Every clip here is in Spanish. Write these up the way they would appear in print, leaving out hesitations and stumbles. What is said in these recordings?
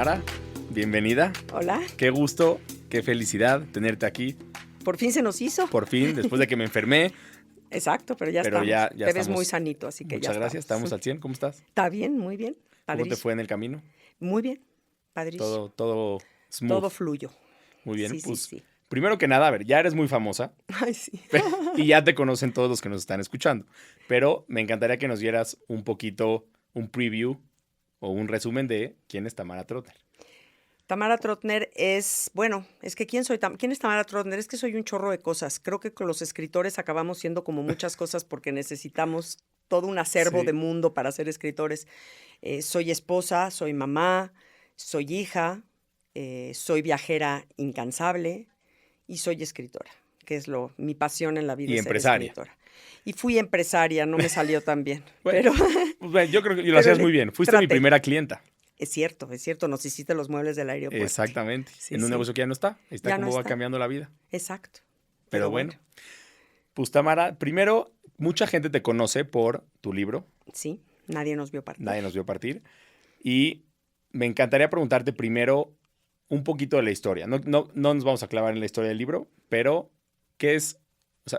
Tamara, bienvenida. Hola. Qué gusto, qué felicidad tenerte aquí. Por fin se nos hizo. Por fin, después de que me enfermé. Exacto, pero ya Pero estamos. ya Te ves estamos. muy sanito, así que Muchas ya gracias, estamos al 100. ¿Cómo estás? Está bien, muy bien. ¿Cómo te Padrísimo. fue en el camino? Muy bien, padrísimo. Todo smooth. Todo fluyó. Muy bien, Sí, pues sí. primero que nada, a ver, ya eres muy famosa. Ay, sí. Y ya te conocen todos los que nos están escuchando. Pero me encantaría que nos dieras un poquito, un preview o un resumen de quién es Tamara Trotner. Tamara Trotner es, bueno, es que ¿quién es Tamara Trotner? Es que soy un chorro de cosas. Creo que con los escritores acabamos siendo como muchas cosas porque necesitamos todo un acervo Sí. de mundo para ser escritores. Soy esposa, soy mamá, soy hija, soy viajera incansable y soy escritora, que es mi pasión en la vida Y es ser empresaria. escritora. Y fui empresaria, no me salió tan bien, Bueno, pero pues, bueno, yo creo que lo pero hacías muy bien. Fuiste mi traté. primera clienta. Es cierto, nos hiciste los muebles del aeropuerto. Exactamente. Sí, En un sí. negocio que ya no está. Ahí está Ya cómo no va está. cambiando la vida. Exacto. Pero bueno. Pues Tamara, primero, mucha gente te conoce por tu libro, Sí, nadie nos vio partir. Nadie nos vio partir. Y me encantaría preguntarte primero un poquito de la historia. No nos vamos a clavar en la historia del libro, pero ¿qué es? O sea,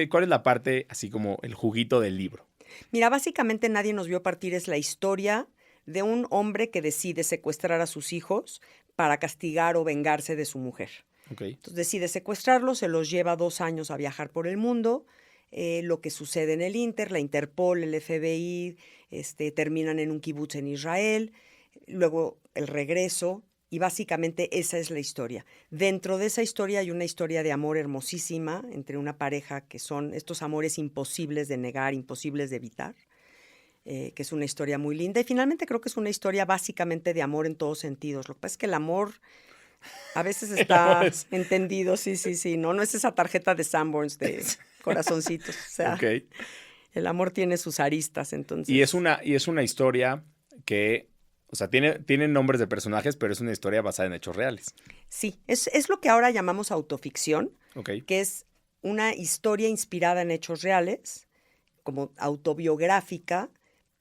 ¿cuál es la parte, así como el juguito del libro? Mira, básicamente Nadie nos vio partir es la historia de un hombre que decide secuestrar a sus hijos para castigar o vengarse de su mujer. Okay. Entonces decide secuestrarlos, se los lleva 2 años a viajar por el mundo. Lo que sucede en el Inter, la Interpol, el FBI, terminan en un kibutz en Israel, luego el regreso, y básicamente esa es la historia. Dentro de esa historia hay una historia de amor hermosísima entre una pareja que son estos amores imposibles de negar, imposibles de evitar, que es una historia muy linda. Y finalmente creo que es una historia básicamente de amor en todos sentidos. Lo que pasa es que el amor a veces está entendido, sí, no es esa tarjeta de Sanborns de corazoncitos, o sea, Okay. El amor tiene sus aristas, entonces. Y es una historia que, o sea, tiene nombres de personajes, pero es una historia basada en hechos reales. Sí, es lo que ahora llamamos autoficción, Okay. que es una historia inspirada en hechos reales, como autobiográfica,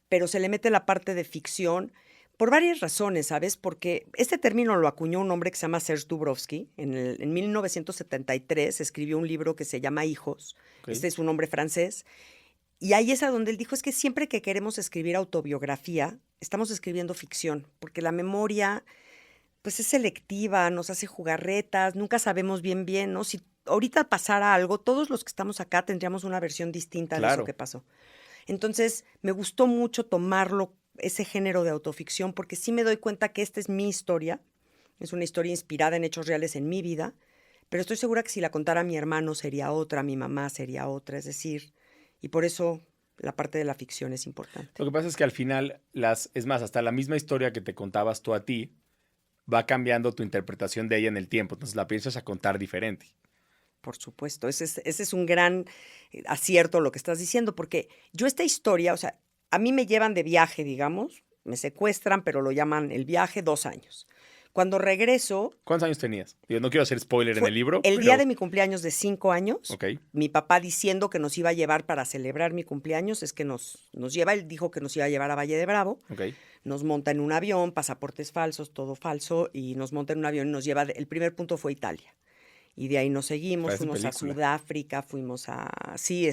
pero se le mete la parte de ficción por varias razones, ¿sabes? Porque este término lo acuñó un hombre que se llama Serge Dubrovsky. En 1973 escribió un libro que se llama Hijos. Okay. Este es un hombre francés. Y ahí es a donde él dijo, es que siempre que queremos escribir autobiografía, estamos escribiendo ficción, porque la memoria, pues es selectiva, nos hace jugarretas, nunca sabemos bien, ¿no? Si ahorita pasara algo, todos los que estamos acá tendríamos una versión distinta de eso que pasó. Entonces, me gustó mucho tomarlo, ese género de autoficción, porque sí me doy cuenta que esta es mi historia, es una historia inspirada en hechos reales en mi vida, pero estoy segura que si la contara mi hermano sería otra, mi mamá sería otra, es decir, y por eso la parte de la ficción es importante. Lo que pasa es que al final, es más, hasta la misma historia que te contabas tú a ti, va cambiando tu interpretación de ella en el tiempo, entonces la piensas a contar diferente. Por supuesto, ese es un gran acierto lo que estás diciendo, porque yo esta historia, o sea, a mí me llevan de viaje, digamos, me secuestran, pero lo llaman el viaje 2 años. Cuando regreso... ¿Cuántos años tenías? Yo no quiero hacer spoiler en el libro. El día de mi cumpleaños de 5 años, Okay. Mi papá diciendo que nos iba a llevar para celebrar mi cumpleaños, es que nos lleva, él dijo que nos iba a llevar a Valle de Bravo, Okay. Nos monta en un avión, pasaportes falsos, todo falso, y nos monta en un avión y nos lleva, el primer punto fue Italia. Y de ahí nos seguimos, fuimos a Sudáfrica, fuimos a... Sí,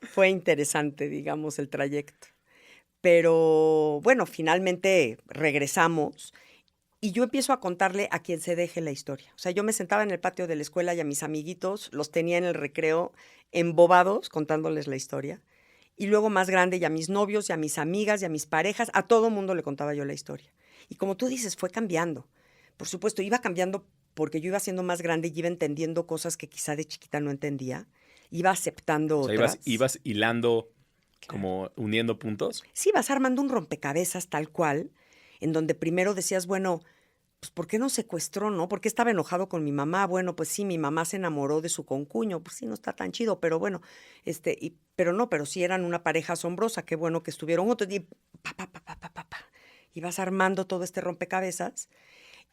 fue interesante, digamos, el trayecto. Pero bueno, finalmente regresamos y yo empiezo a contarle a quien se deje la historia. O sea, yo me sentaba en el patio de la escuela y a mis amiguitos los tenía en el recreo embobados contándoles la historia. Y luego más grande y a mis novios y a mis amigas y a mis parejas, a todo mundo le contaba yo la historia. Y como tú dices, fue cambiando. Por supuesto, iba cambiando porque yo iba siendo más grande y iba entendiendo cosas que quizá de chiquita no entendía. Iba aceptando otras. Ibas hilando, como uniendo puntos. Sí, vas armando un rompecabezas tal cual, en donde primero decías, bueno, pues ¿por qué no secuestró, no? ¿Por qué estaba enojado con mi mamá? Bueno, pues sí, mi mamá se enamoró de su concuño, pues sí, no está tan chido, pero bueno, pero sí eran una pareja asombrosa, qué bueno que estuvieron juntos, y y vas armando todo este rompecabezas,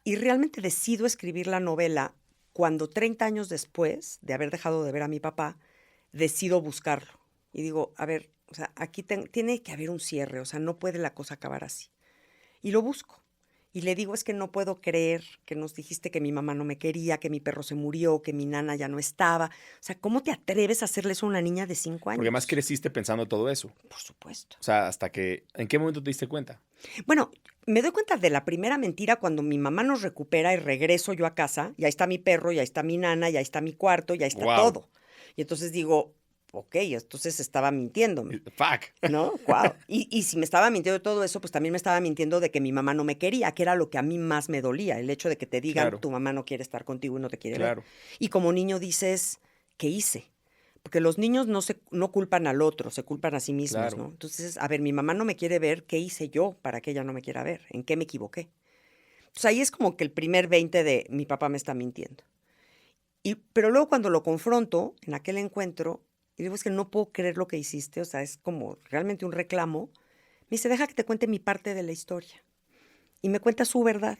y realmente decido escribir la novela cuando 30 años después de haber dejado de ver a mi papá, decido buscarlo. Y digo, a ver, o sea, aquí tiene que haber un cierre, o sea, no puede la cosa acabar así. Y lo busco. Y le digo, es que no puedo creer que nos dijiste que mi mamá no me quería, que mi perro se murió, que mi nana ya no estaba. O sea, ¿cómo te atreves a hacerle eso a una niña de 5 Porque más años? creciste pensando todo eso. Por supuesto. O sea, hasta que... ¿En qué momento te diste cuenta? Bueno, me doy cuenta de la primera mentira cuando mi mamá nos recupera y regreso yo a casa, y ahí está mi perro, y ahí está mi nana, y ahí está mi cuarto, y ahí está Wow. todo. Y entonces digo, ok, entonces estaba mintiéndome, Fuck. ¿no? Wow. Y si me estaba mintiendo de todo eso, pues también me estaba mintiendo de que mi mamá no me quería, que era lo que a mí más me dolía, el hecho de que te digan, Claro, tu mamá no quiere estar contigo y no te quiere ver. claro. Y como niño dices, ¿qué hice? Porque los niños no culpan al otro, se culpan a sí mismos, Claro. ¿no? Entonces, a ver, mi mamá no me quiere ver, ¿qué hice yo para que ella no me quiera ver? ¿En qué me equivoqué? Entonces ahí es como que el primer 20 de mi papá me está mintiendo. Pero luego cuando lo confronto en aquel encuentro, y digo, es que no puedo creer lo que hiciste, o sea, es como realmente un reclamo, me dice, deja que te cuente mi parte de la historia. Y me cuenta su verdad.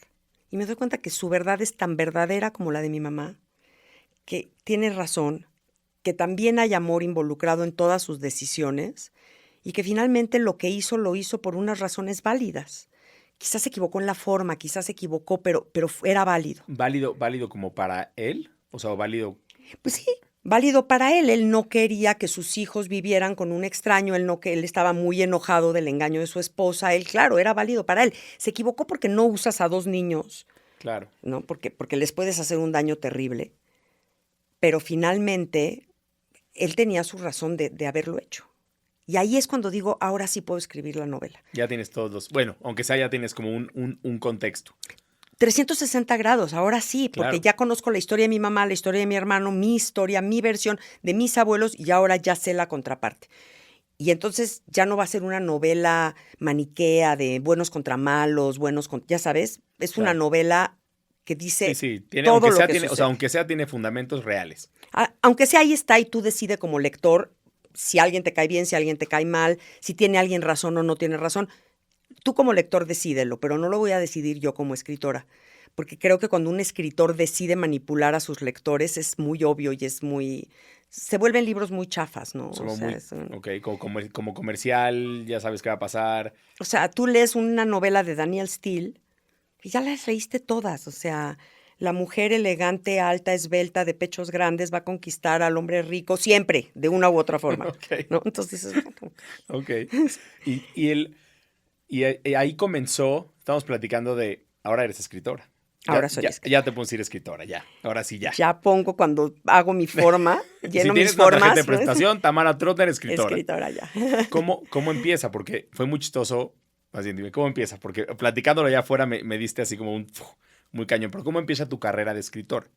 Y me doy cuenta que su verdad es tan verdadera como la de mi mamá, que tiene razón, que también hay amor involucrado en todas sus decisiones y que finalmente lo lo hizo por unas razones válidas. Quizás se equivocó en la forma, quizás se equivocó, pero era válido. ¿Válido como para él? O sea, válido... Pues sí, válido para él. Él no quería que sus hijos vivieran con un extraño, él estaba muy enojado del engaño de su esposa. Él, claro, era válido para él. Se equivocó porque no usas a 2 niños, Claro. ¿no? Porque les puedes hacer un daño terrible. Pero finalmente él tenía su razón de haberlo hecho. Y ahí es cuando digo, ahora sí puedo escribir la novela. Ya tienes todos los... Bueno, aunque sea, ya tienes como un contexto. 360 grados, ahora sí, porque Claro. ya conozco la historia de mi mamá, la historia de mi hermano, mi historia, mi versión de mis abuelos y ahora ya sé la contraparte. Y entonces ya no va a ser una novela maniquea de buenos contra malos, ya sabes, es una Claro. novela que Sí, dice sí. Tiene, todo aunque lo sea, que tiene, o sea, sucede. aunque sea, tiene fundamentos reales. Aunque sea ahí está y tú decides como lector si alguien te cae bien, si alguien te cae mal, si tiene alguien razón o no tiene razón. Tú como lector decídelo, pero no lo voy a decidir yo como escritora, porque creo que cuando un escritor decide manipular a sus lectores es muy obvio y es muy... Se vuelven libros muy chafas, ¿no? Como muy... Ok, como comercial, ya sabes qué va a pasar. O sea, tú lees una novela de Daniel Steele y ya las leíste todas, o sea, la mujer elegante, alta, esbelta, de pechos grandes va a conquistar al hombre rico siempre, de una u otra forma, Ok, ¿no? Entonces dices, bueno, ok. Y ahí comenzó, estamos platicando de, ahora eres escritora. Ya, ahora soy ya, ya escritora. te puedo decir escritora, ya. Ahora sí, ya. Ya pongo cuando hago mi forma, Si lleno mis tienes una tarjeta de formas, ¿no? presentación, Tamara Trotner, escritora. Escritora ya. ¿Cómo empieza? Porque fue muy chistoso. Más bien, dime, ¿cómo empieza? Porque platicándolo allá afuera me diste así como un muy cañón. Pero ¿cómo empieza tu carrera de escritor?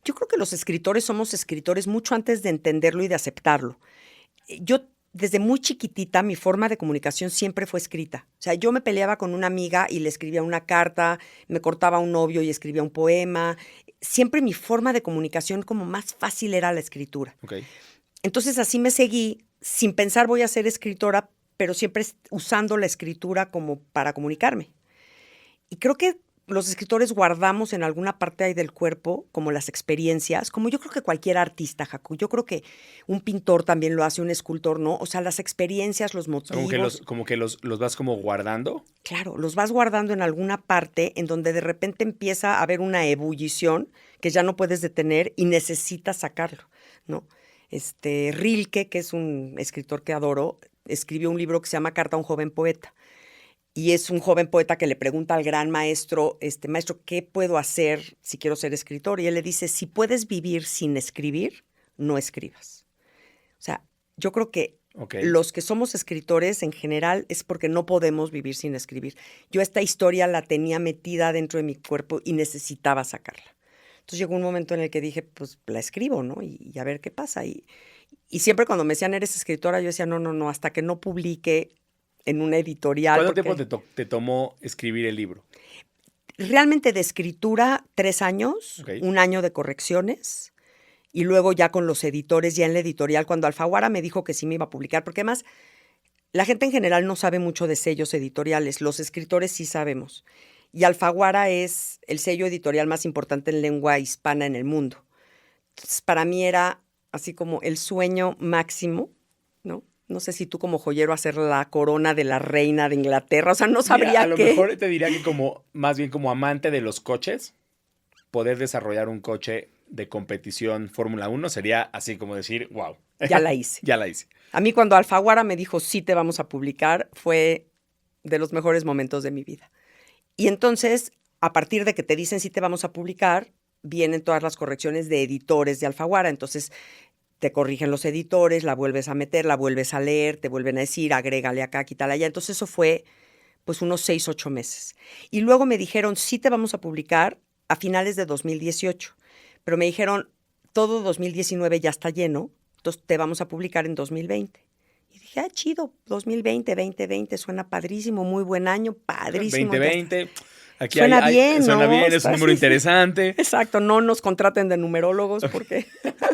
Yo creo que los escritores somos escritores mucho antes de entenderlo y de aceptarlo. Yo desde muy chiquitita mi forma de comunicación siempre fue escrita. O sea, yo me peleaba con una amiga y le escribía una carta, me cortaba un novio y escribía un poema. Siempre mi forma de comunicación como más fácil era la escritura. Ok. Entonces así me seguí, sin pensar voy a ser escritora, pero siempre usando la escritura como para comunicarme. Y creo que los escritores guardamos en alguna parte ahí del cuerpo como las experiencias, como yo creo que cualquier artista, Jaco. Yo creo que un pintor también lo hace, un escultor, ¿no? O sea, las experiencias, los O sea, motivos, como que los vas como guardando. claro, los vas guardando en alguna parte en donde de repente empieza a haber una ebullición que ya no puedes detener y necesitas sacarlo, ¿no? Rilke, que es un escritor que adoro, escribió un libro que se llama Carta a un joven poeta. Y es un joven poeta que le pregunta al gran maestro, maestro, ¿qué puedo hacer si quiero ser escritor? Y él le dice, si puedes vivir sin escribir, no escribas. O sea, yo creo que Ok. los que somos escritores en general es porque no podemos vivir sin escribir. Yo esta historia la tenía metida dentro de mi cuerpo y necesitaba sacarla. Entonces llegó un momento en el que dije, pues la escribo, ¿no? Y a ver qué pasa. Y siempre cuando me decían, eres escritora, yo decía, no, no, no, hasta que no publique en una editorial. ¿Cuánto tiempo Porque te tomó escribir el libro? realmente de escritura, 3 años, Ok. 1 año de correcciones. Y luego ya con los editores, ya en la editorial, cuando Alfaguara me dijo que sí me iba a publicar, porque además la gente en general no sabe mucho de sellos editoriales, los escritores sí sabemos. Y Alfaguara es el sello editorial más importante en lengua hispana en el mundo. Entonces, para mí era así como el sueño máximo, ¿no? No sé si tú como joyero hacer la corona de la reina de Inglaterra. O sea, no sabría Mira, a qué. lo mejor te diría que más bien como amante de los coches, poder desarrollar un coche de competición Fórmula 1 sería así como decir, wow. Ya la hice. Ya la hice. A mí cuando Alfaguara me dijo, sí te vamos a publicar, fue de los mejores momentos de mi vida. Y entonces, a partir de que te dicen sí te vamos a publicar, vienen todas las correcciones de editores de Alfaguara. Entonces, te corrigen los editores, la vuelves a meter, la vuelves a leer, te vuelven a decir, agrégale acá, quítale allá. Entonces, eso fue pues unos 6, 8 meses. Y luego me dijeron, sí te vamos a publicar a finales de 2018. Pero me dijeron, todo 2019 ya está lleno, entonces te vamos a publicar en 2020. Y dije, chido, 2020, 2020, suena padrísimo, muy buen año, padrísimo. 2020, aquí suena bien, suena ¿no? bien, es un número interesante. Exacto, no nos contraten de numerólogos porque,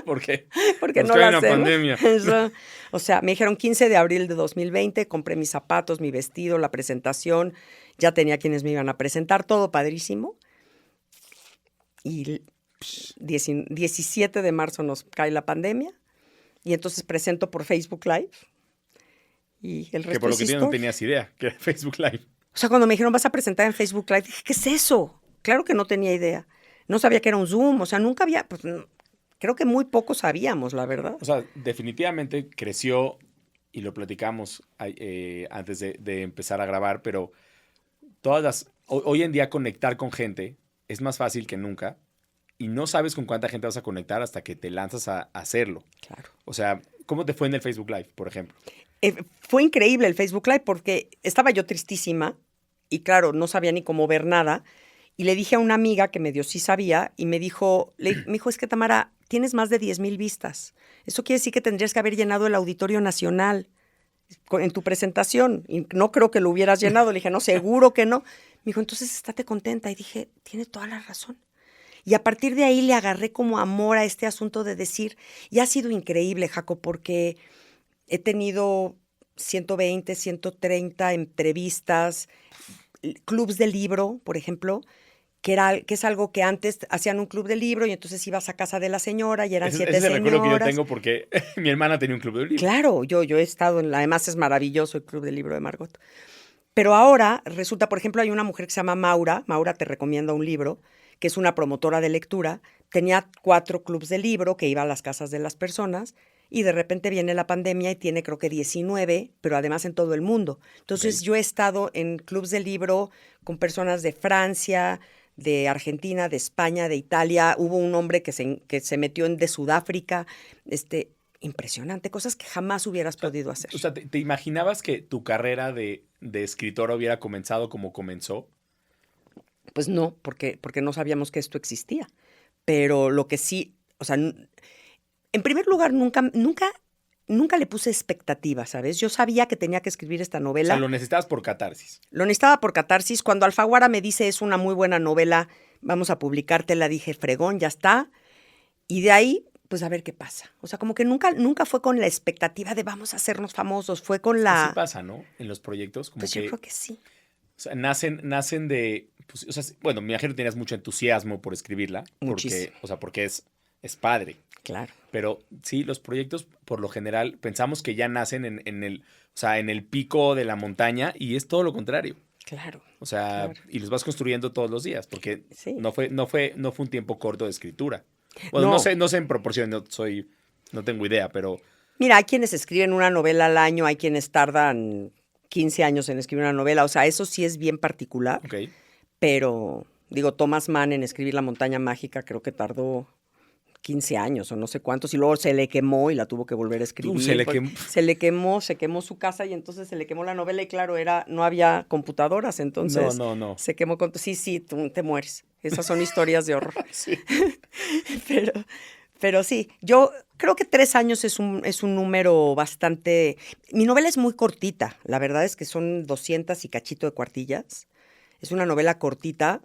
¿Por qué? porque Nos no cae la una hacemos. pandemia. Eso. O sea, me dijeron 15 de abril de 2020, compré mis zapatos, mi vestido, la presentación, ya tenía quienes me iban a presentar, todo padrísimo. Y 17 de marzo nos cae la pandemia y entonces presento por Facebook Live y el resto Que por lo es que historia. no tenías idea, que era Facebook Live. O sea, cuando me dijeron vas a presentar en Facebook Live, dije, ¿qué es eso? Claro que no tenía idea. No sabía que era un Zoom, o sea, nunca había, pues, creo que muy poco sabíamos, la verdad. O sea, definitivamente creció y lo platicamos antes de empezar a grabar, pero hoy en día conectar con gente es más fácil que nunca y no sabes con cuánta gente vas a conectar hasta que te lanzas a hacerlo. Claro. O sea, ¿cómo te fue en el Facebook Live, por ejemplo? Fue increíble el Facebook Live porque estaba yo tristísima y claro, no sabía ni cómo ver nada. Y le dije a una amiga que medio sí sabía y me dijo, es que Tamara, tienes más de 10,000 vistas. Eso quiere decir que tendrías que haber llenado el Auditorio Nacional en tu presentación. Y no creo que lo hubieras llenado. Le dije, no, seguro que no. Me dijo, entonces estate contenta. Y dije, tiene toda la razón. Y a partir de ahí le agarré como amor a este asunto de decir, y ha sido increíble, Jaco, porque he tenido 120, 130 entrevistas, clubs de libro, por ejemplo, que es algo que antes hacían un club de libro y entonces ibas a casa de la señora y eran 7 señoras. Ese recuerdo que yo tengo porque mi hermana tenía un club de libro. Claro, yo he estado además es maravilloso el club de libro de Margot. Pero ahora resulta, por ejemplo, hay una mujer que se llama Maura te recomienda un libro, que es una promotora de lectura, tenía 4 clubs de libro que iba a las casas de las personas y de repente viene la pandemia y tiene creo que 19, pero además en todo el mundo. Entonces yo he estado en clubs de libro con personas de Francia, de Argentina, de España, de Italia. Hubo un hombre que se metió de Sudáfrica. Impresionante, cosas que jamás hubieras podido hacer. O sea, ¿te imaginabas que tu carrera de escritora hubiera comenzado como comenzó? Pues no, porque no sabíamos que esto existía. Pero lo que sí, o sea, en primer lugar, nunca le puse expectativas, ¿sabes? Yo sabía que tenía que escribir esta novela. O sea, lo necesitabas por catarsis. Lo necesitaba por catarsis. Cuando Alfaguara me dice, es una muy buena novela, vamos a publicártela, dije, fregón, ya está. Y de ahí, pues a ver qué pasa. O sea, como que nunca fue con la expectativa de vamos a hacernos famosos, fue con la... Así pasa, ¿no? En los proyectos. Como pues que, yo creo que sí. O sea, nacen de... Pues, o sea, bueno, me imagino que tenías mucho entusiasmo por escribirla. Muchísimo. Porque es padre. Claro. Pero sí, los proyectos, por lo general, pensamos que ya nacen en el pico de la montaña y es todo lo contrario. Claro. O sea, claro. Y los vas construyendo todos los días, porque sí. no fue un tiempo corto de escritura. Bueno, no sé en proporción, no tengo idea, pero... Mira, hay quienes escriben una novela al año, hay quienes tardan 15 años en escribir una novela, o sea, eso sí es bien particular. Okay. Pero, digo, Thomas Mann en escribir La montaña mágica creo que tardó 15 años o no sé cuántos, y luego se le quemó y la tuvo que volver a escribir. Se quemó su casa y entonces se le quemó la novela y claro, no había computadoras, entonces No. se quemó con... Sí, tú te mueres. Esas son historias de horror. Sí. Pero sí, yo creo que 3 años es un número bastante... Mi novela es muy cortita, la verdad es que son 200 y cachito de cuartillas. Es una novela cortita,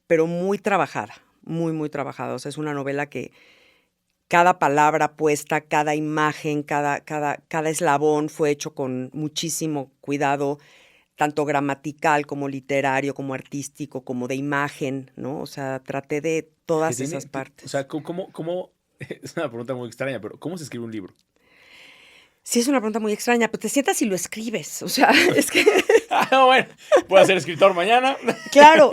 pero muy trabajada, muy trabajada. O sea, es una novela que cada palabra puesta, cada imagen, cada eslabón fue hecho con muchísimo cuidado, tanto gramatical como literario, como artístico, como de imagen, ¿no? O sea, traté de todas esas partes. O sea, ¿cómo? Es una pregunta muy extraña, pero ¿cómo se escribe un libro? Sí, es una pregunta muy extraña, pero te sientas y lo escribes. O sea, es que... Bueno, voy a ser escritor mañana. Claro,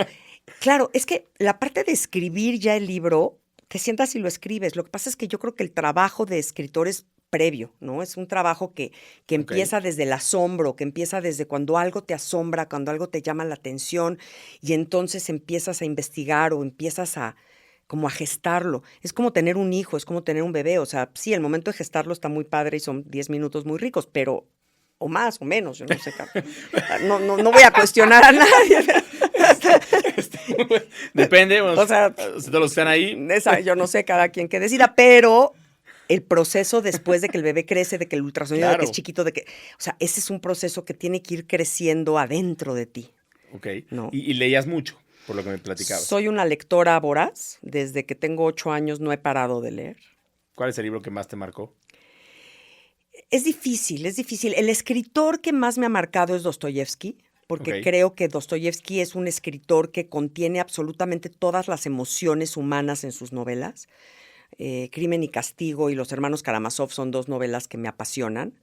claro, es que la parte de escribir ya el libro, te sientas y lo escribes. Lo que pasa es que yo creo que el trabajo de escritor es previo, ¿no? Es un trabajo que Ok, empieza desde el asombro, que empieza desde cuando algo te asombra, cuando algo te llama la atención y entonces empiezas a investigar o empiezas a como a gestarlo. Es como tener un hijo, es como tener un bebé. O sea, sí, el momento de gestarlo está muy padre y son 10 minutos muy ricos, pero o más o menos, yo no sé. No voy a cuestionar a nadie. este, depende, bueno, O sea, todos los que están ahí. yo no sé cada quien que decida, pero el proceso después de que el bebé crece, de que el ultrasonido, de que es Claro, chiquito, o sea, ese es un proceso que tiene que ir creciendo adentro de ti, ok. ¿no? Y leías mucho, por lo que me platicabas. Soy una lectora voraz, desde que tengo 8 años no he parado de leer. ¿Cuál es el libro que más te marcó? Es difícil, es difícil. El escritor que más me ha marcado es Dostoyevsky, Ok, porque creo que Dostoyevsky es un escritor que contiene absolutamente todas las emociones humanas en sus novelas. Crimen y Castigo y Los Hermanos Karamazov son dos novelas que me apasionan.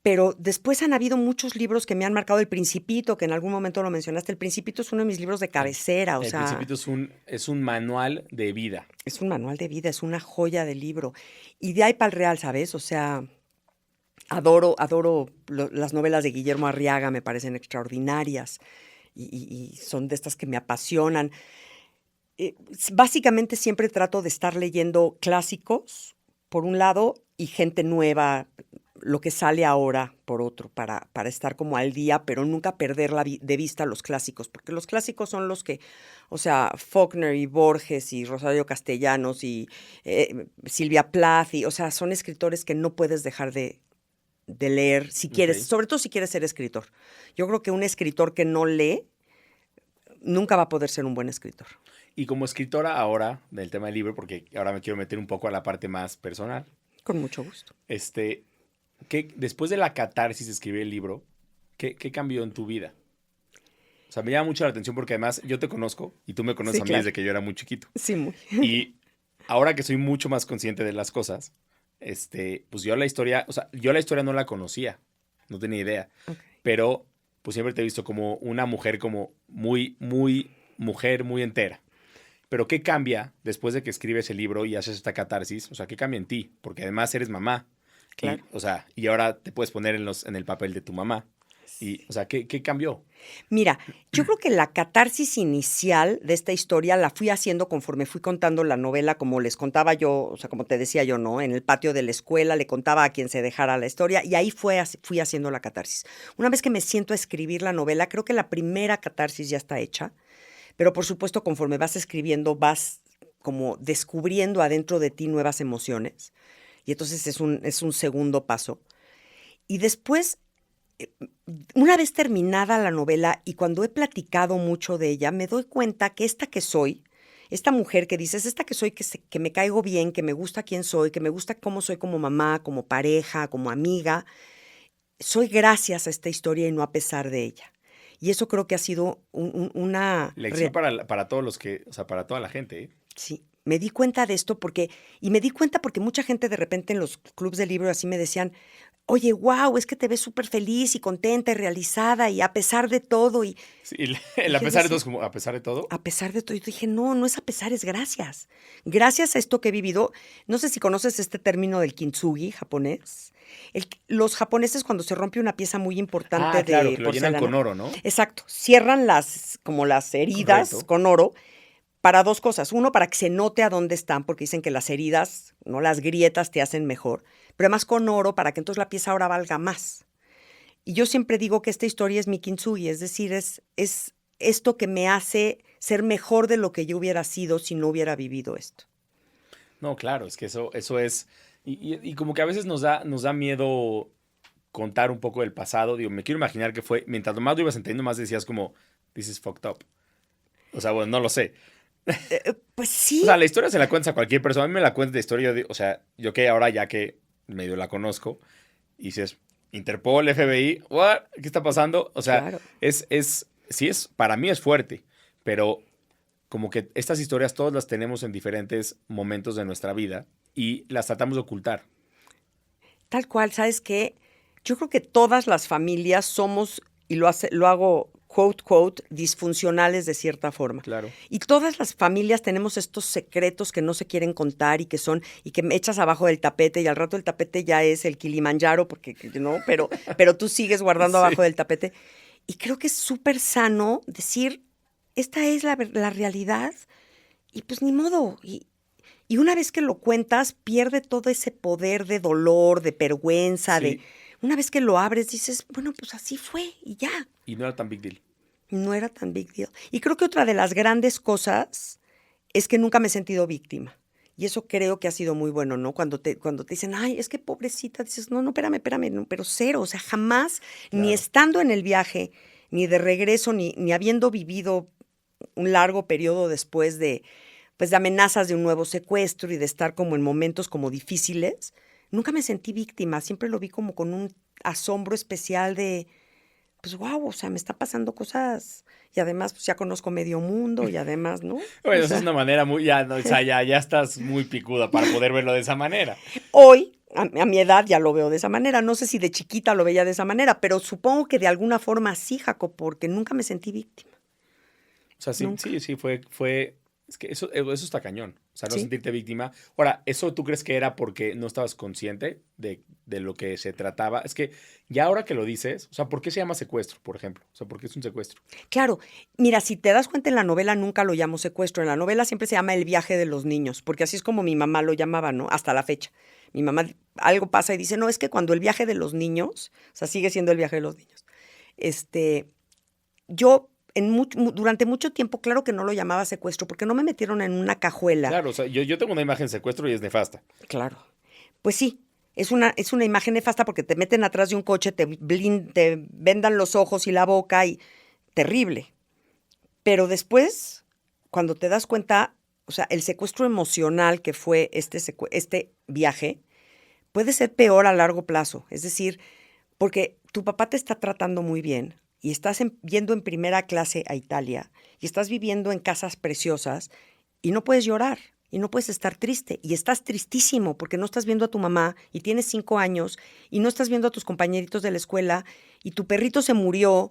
Pero después han habido muchos libros que me han marcado. El Principito, que en algún momento lo mencionaste. El Principito es uno de mis libros de el, cabecera, o el sea, Principito es un manual de vida. es un manual de vida, es una joya de libro. Y de ahí para el real, ¿sabes? O sea, adoro las novelas de Guillermo Arriaga, me parecen extraordinarias y son de estas que me apasionan. Básicamente siempre trato de estar leyendo clásicos, por un lado, y gente nueva, lo que sale ahora, por otro, para estar como al día, pero nunca perder de vista los clásicos, porque los clásicos son los que, o sea, Faulkner y Borges y Rosario Castellanos y Silvia Plath, o sea, son escritores que no puedes dejar de leer si Ok. quieres, sobre todo si quieres ser escritor. Yo creo que un escritor que no lee nunca va a poder ser un buen escritor. Y como escritora ahora del tema del libro, porque ahora me quiero meter un poco a la parte más personal, Con mucho gusto. este, después de la catarsis de escribir el libro, ¿qué cambió en tu vida? O sea, me llama mucho la atención porque además yo te conozco y tú me conoces Sí, a mí claro. desde que yo era muy chiquito. Sí, muy. Y ahora que soy mucho más consciente de las cosas, pues yo la historia, o sea, yo la historia no la conocía, no tenía idea, Ok. pero pues siempre te he visto como una mujer como muy mujer, muy entera. Pero ¿qué cambia después de que escribes el libro y haces esta catarsis? O sea, ¿qué cambia en ti? Porque además eres mamá y, Claro. o sea, y ahora te puedes poner en el papel de tu mamá. Y, o sea, ¿qué cambió? Mira, yo creo que la catarsis inicial de esta historia la fui haciendo conforme fui contando la novela, como les contaba yo, o sea, como te decía yo, ¿no? En el patio de la escuela le contaba a quien se dejara la historia y ahí fui haciendo la catarsis. Una vez que me siento a escribir la novela, creo que la primera catarsis ya está hecha, pero por supuesto conforme vas escribiendo vas como descubriendo adentro de ti nuevas emociones y entonces es un segundo paso. Y después una vez terminada la novela y cuando he platicado mucho de ella, me doy cuenta que esta que soy, esta mujer que dices, esta que soy, que me caigo bien, que me gusta quién soy, que me gusta cómo soy como mamá, como pareja, como amiga, soy gracias a esta historia y no a pesar de ella. Y eso creo que ha sido Lección para todos los que, o sea, para toda la gente, ¿eh? Sí, me di cuenta de esto y me di cuenta porque mucha gente de repente en los clubs de libro así me decían, oye, wow, es que te ves súper feliz y contenta y realizada y a pesar de todo. Sí, Y a yo pesar de todo, decía, es como, a pesar de todo. a pesar de todo, yo dije, no, no es a pesar, es gracias. Gracias a esto que he vivido, no sé si conoces este término del kintsugi japonés. Los japoneses cuando se rompe una pieza muy Ah, importante claro, de que lo llenan con porcelana, oro, ¿no? exacto, cierran como las heridas Correcto. con oro para dos cosas. Uno, para que se note a dónde están, porque dicen que las heridas, no las grietas, te hacen mejor. Pero además con oro, para que entonces la pieza ahora valga más. Y yo siempre digo que esta historia es mi kintsugi, es decir, es esto que me hace ser mejor de lo que yo hubiera sido si no hubiera vivido esto. No, claro, es que eso es. Y como que a veces nos da miedo contar un poco del pasado. Digo, me quiero imaginar que fue, mientras más lo ibas entendiendo, más decías como, this is fucked up. O sea, bueno, no lo sé. Pues O sí, sea, la historia se la cuentas a cualquier persona. A mí me la cuentas de historia. O sea, yo que ahora ya que medio la conozco, y dices, Interpol, FBI, what? ¿Qué está pasando? O sea, claro. sí es, para mí es fuerte, pero como que estas historias todas las tenemos en diferentes momentos de nuestra vida y las tratamos de ocultar. Tal cual, ¿sabes qué? Yo creo que todas las familias somos, y lo hago quote, quote, disfuncionales de cierta forma. Claro. Y todas las familias tenemos estos secretos que no se quieren contar y que me echas abajo del tapete y al rato el tapete ya es el Kilimanjaro, porque, ¿no? Pero tú sigues guardando Sí. abajo del tapete. Y creo que es súper sano decir, esta es la realidad y pues ni modo. Y una vez que lo cuentas, pierde todo ese poder de dolor, de vergüenza, Sí. Una vez que lo abres, dices, bueno, pues así fue y ya. Y no era tan big deal. No era tan big deal. Y creo que otra de las grandes cosas es que nunca me he sentido víctima. Y eso creo que ha sido muy bueno, ¿no? Cuando te dicen, ay, es que pobrecita, dices, no, espérame, no, pero cero. O sea, jamás, Claro. ni estando en el viaje, ni de regreso, ni habiendo vivido un largo periodo después de amenazas de un nuevo secuestro y de estar como en momentos como difíciles, nunca me sentí víctima. Siempre lo vi como con un asombro especial de, pues wow, o sea, me está pasando cosas y además pues ya conozco medio mundo y además, ¿no? Bueno, esa es una manera muy, ya, no, o sea, ya estás muy picuda para poder verlo de esa manera. Hoy, a mi edad ya lo veo de esa manera. No sé si de chiquita lo veía de esa manera, pero supongo que de alguna forma sí, Jaco, porque nunca me sentí víctima. O sea, sí, Nunca. sí, es que eso está cañón. O sea, no Sí. sentirte víctima. Ahora, ¿eso tú crees que era porque no estabas consciente de lo que se trataba? Es que ya ahora que lo dices, o sea, ¿por qué se llama secuestro, por ejemplo? O sea, ¿por qué es un secuestro? Claro, mira, si te das cuenta en la novela nunca lo llamo secuestro, en la novela siempre se llama el viaje de los niños, porque así es como mi mamá lo llamaba, ¿no? Hasta la fecha. Mi mamá algo pasa y dice, no, es que cuando el viaje de los niños, o sea, sigue siendo el viaje de los niños, yo durante mucho tiempo, claro que no lo llamaba secuestro, porque no me metieron en una cajuela. Claro, o sea, yo tengo una imagen de secuestro y es nefasta. Claro. Pues sí, es una imagen nefasta porque te meten atrás de un coche, te vendan los ojos y la boca y terrible. Pero después, cuando te das cuenta, o sea, el secuestro emocional que fue este viaje, puede ser peor a largo plazo. Es decir, porque tu papá te está tratando muy bien y estás yendo en primera clase a Italia y estás viviendo en casas preciosas y no puedes llorar y no puedes estar triste y estás tristísimo porque no estás viendo a tu mamá y tienes 5 años y no estás viendo a tus compañeritos de la escuela y tu perrito se murió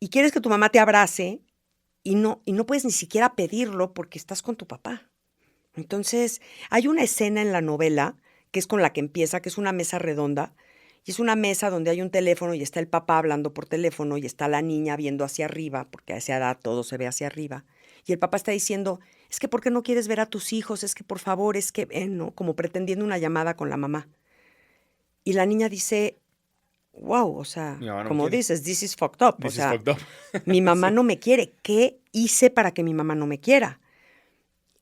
y quieres que tu mamá te abrace y no puedes ni siquiera pedirlo porque estás con tu papá. Entonces, hay una escena en la novela que es con la que empieza, que es una mesa redonda, y es una mesa donde hay un teléfono y está el papá hablando por teléfono y está la niña viendo hacia arriba, porque a esa edad todo se ve hacia arriba. Y el papá está diciendo, es que ¿por qué no quieres ver a tus hijos? Es que por favor, es que, ¿no? Como pretendiendo una llamada con la mamá. Y la niña dice, wow, o sea, Mi mamá no me como quiere. dices, this is fucked up. This O is sea, fucked up. mi mamá Sí. no me quiere. ¿Qué hice para que mi mamá no me quiera?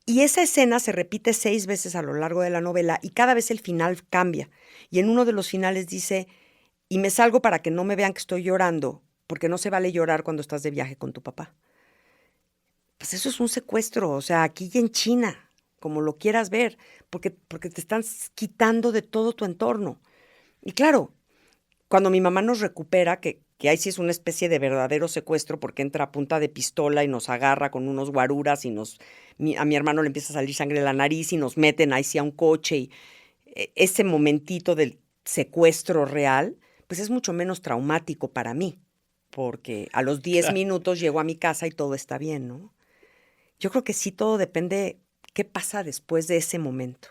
Y esa escena se repite 6 veces a lo largo de la novela y cada vez el final cambia. Y en uno de los finales dice, y me salgo para que no me vean que estoy llorando, porque no se vale llorar cuando estás de viaje con tu papá. Pues eso es un secuestro, o sea, aquí y en China, como lo quieras ver, porque te están quitando de todo tu entorno. Y claro, cuando mi mamá nos recupera, que ahí sí es una especie de verdadero secuestro porque entra a punta de pistola y nos agarra con unos guaruras y a mi hermano le empieza a salir sangre de la nariz y nos meten ahí sí a un coche y ese momentito del secuestro real, pues es mucho menos traumático para mí, porque a los 10 Claro. minutos llego a mi casa y todo está bien, ¿no? Yo creo que sí todo depende qué pasa después de ese momento.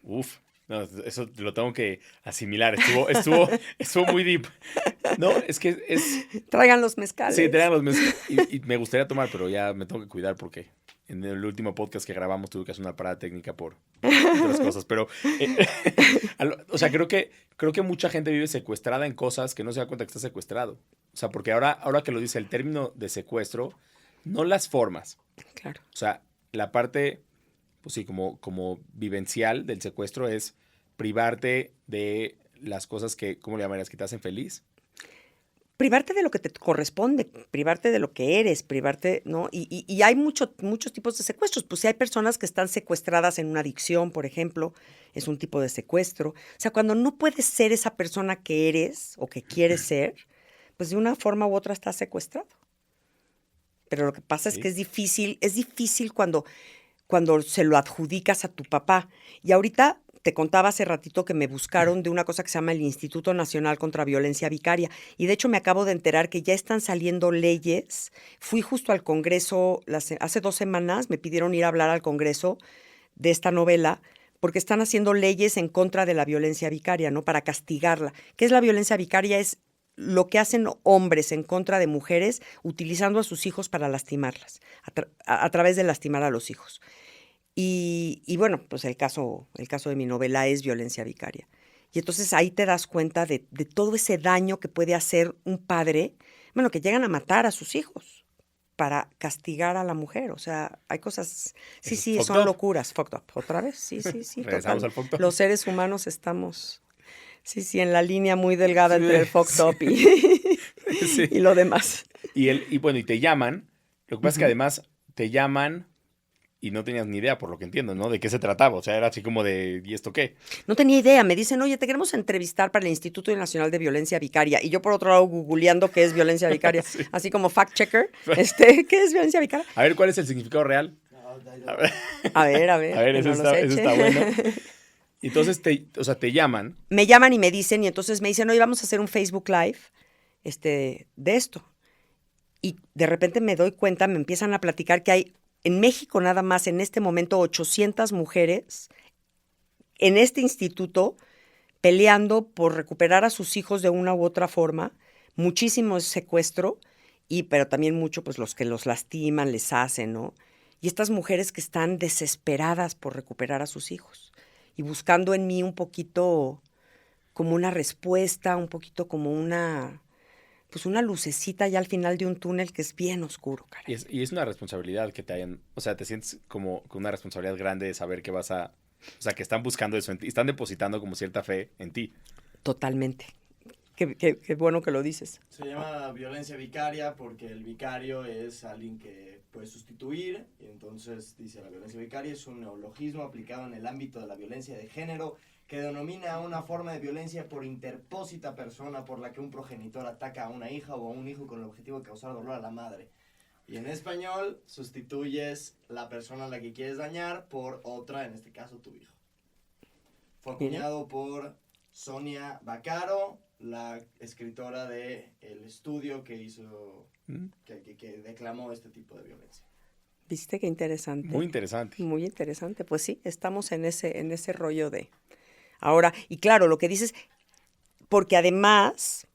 Uf, no, eso lo tengo que asimilar. Estuvo muy deep. No, es que es. Traigan los Sí, mezcales. tenían y me gustaría tomar, pero ya me tengo que cuidar porque en el último podcast que grabamos tuve que hacer una parada técnica por otras cosas. Pero, o sea, creo que mucha gente vive secuestrada en cosas que no se da cuenta que está secuestrado. O sea, porque ahora que lo dice el término de secuestro, no las formas. Claro. O sea, la parte, pues sí, como vivencial del secuestro es privarte de las cosas que, ¿cómo le llamarías? Que te hacen feliz. Privarte de lo que te corresponde, privarte de lo que eres, privarte, ¿no? Y hay muchos tipos de secuestros. Pues si hay personas que están secuestradas en una adicción, por ejemplo, es un tipo de secuestro. O sea, cuando no puedes ser esa persona que eres o que quieres ser, pues de una forma u otra estás secuestrado. Pero lo que pasa es que Sí. es difícil cuando se lo adjudicas a tu papá. Y ahorita te contaba hace ratito que me buscaron de una cosa que se llama el Instituto Nacional contra Violencia Vicaria. Y de hecho me acabo de enterar que ya están saliendo leyes. Fui justo al Congreso, hace 2 semanas me pidieron ir a hablar al Congreso de esta novela, porque están haciendo leyes en contra de la violencia vicaria, ¿no? Para castigarla. ¿Qué es la violencia vicaria? Es lo que hacen hombres en contra de mujeres utilizando a sus hijos para lastimarlas, a través de lastimar a los hijos. Y bueno, pues el caso de mi novela es violencia vicaria. Y entonces ahí te das cuenta de todo ese daño que puede hacer un padre, bueno, que llegan a matar a sus hijos para castigar a la mujer. O sea, hay cosas, sí, son locuras. Fucked up. ¿Otra vez? Sí. Regresamos al fucked up. Los seres humanos estamos, sí, en la línea muy delgada entre el fucked up y lo demás. Y bueno, y te llaman. Lo que pasa es que además te llaman y no tenías ni idea, por lo que entiendo, ¿no? De qué se trataba. O sea, era así como de, ¿y esto qué? No tenía idea. Me dicen, oye, te queremos entrevistar para el Instituto Nacional de Violencia Vicaria. Y yo, por otro lado, googleando qué es violencia vicaria. Sí. Así como fact-checker. ¿Qué es violencia vicaria? A ver, ¿cuál es el significado real? A ver. A ver, eso está bueno. Entonces, te llaman. Me llaman y me dicen, y entonces me dicen, oye, vamos a hacer un Facebook Live de esto. Y de repente me doy cuenta, me empiezan a platicar que hay en México nada más en este momento 800 mujeres en este instituto peleando por recuperar a sus hijos de una u otra forma, muchísimo secuestro, pero también mucho pues los que los lastiman, les hacen, ¿no? Y estas mujeres que están desesperadas por recuperar a sus hijos y buscando en mí un poquito como una respuesta, un poquito como una lucecita ya al final de un túnel que es bien oscuro, caray. Y es una responsabilidad que te hayan, o sea, te sientes como con una responsabilidad grande de saber que o sea, que están buscando eso en ti, están depositando como cierta fe en ti. Totalmente. Qué bueno que lo dices. Se llama violencia vicaria porque el vicario es alguien que puede sustituir, y entonces dice la violencia vicaria es un neologismo aplicado en el ámbito de la violencia de género que denomina una forma de violencia por interpósita persona por la que un progenitor ataca a una hija o a un hijo con el objetivo de causar dolor a la madre. Y en español sustituyes la persona a la que quieres dañar por otra, en este caso tu hijo. Fue acuñado por Sonia Vaccaro, la escritora de El Estudio que hizo, que declamó este tipo de violencia. ¿Viste qué interesante? Muy interesante. Muy interesante. Pues sí, estamos en ese rollo de... Ahora, y claro, lo que dices, porque además,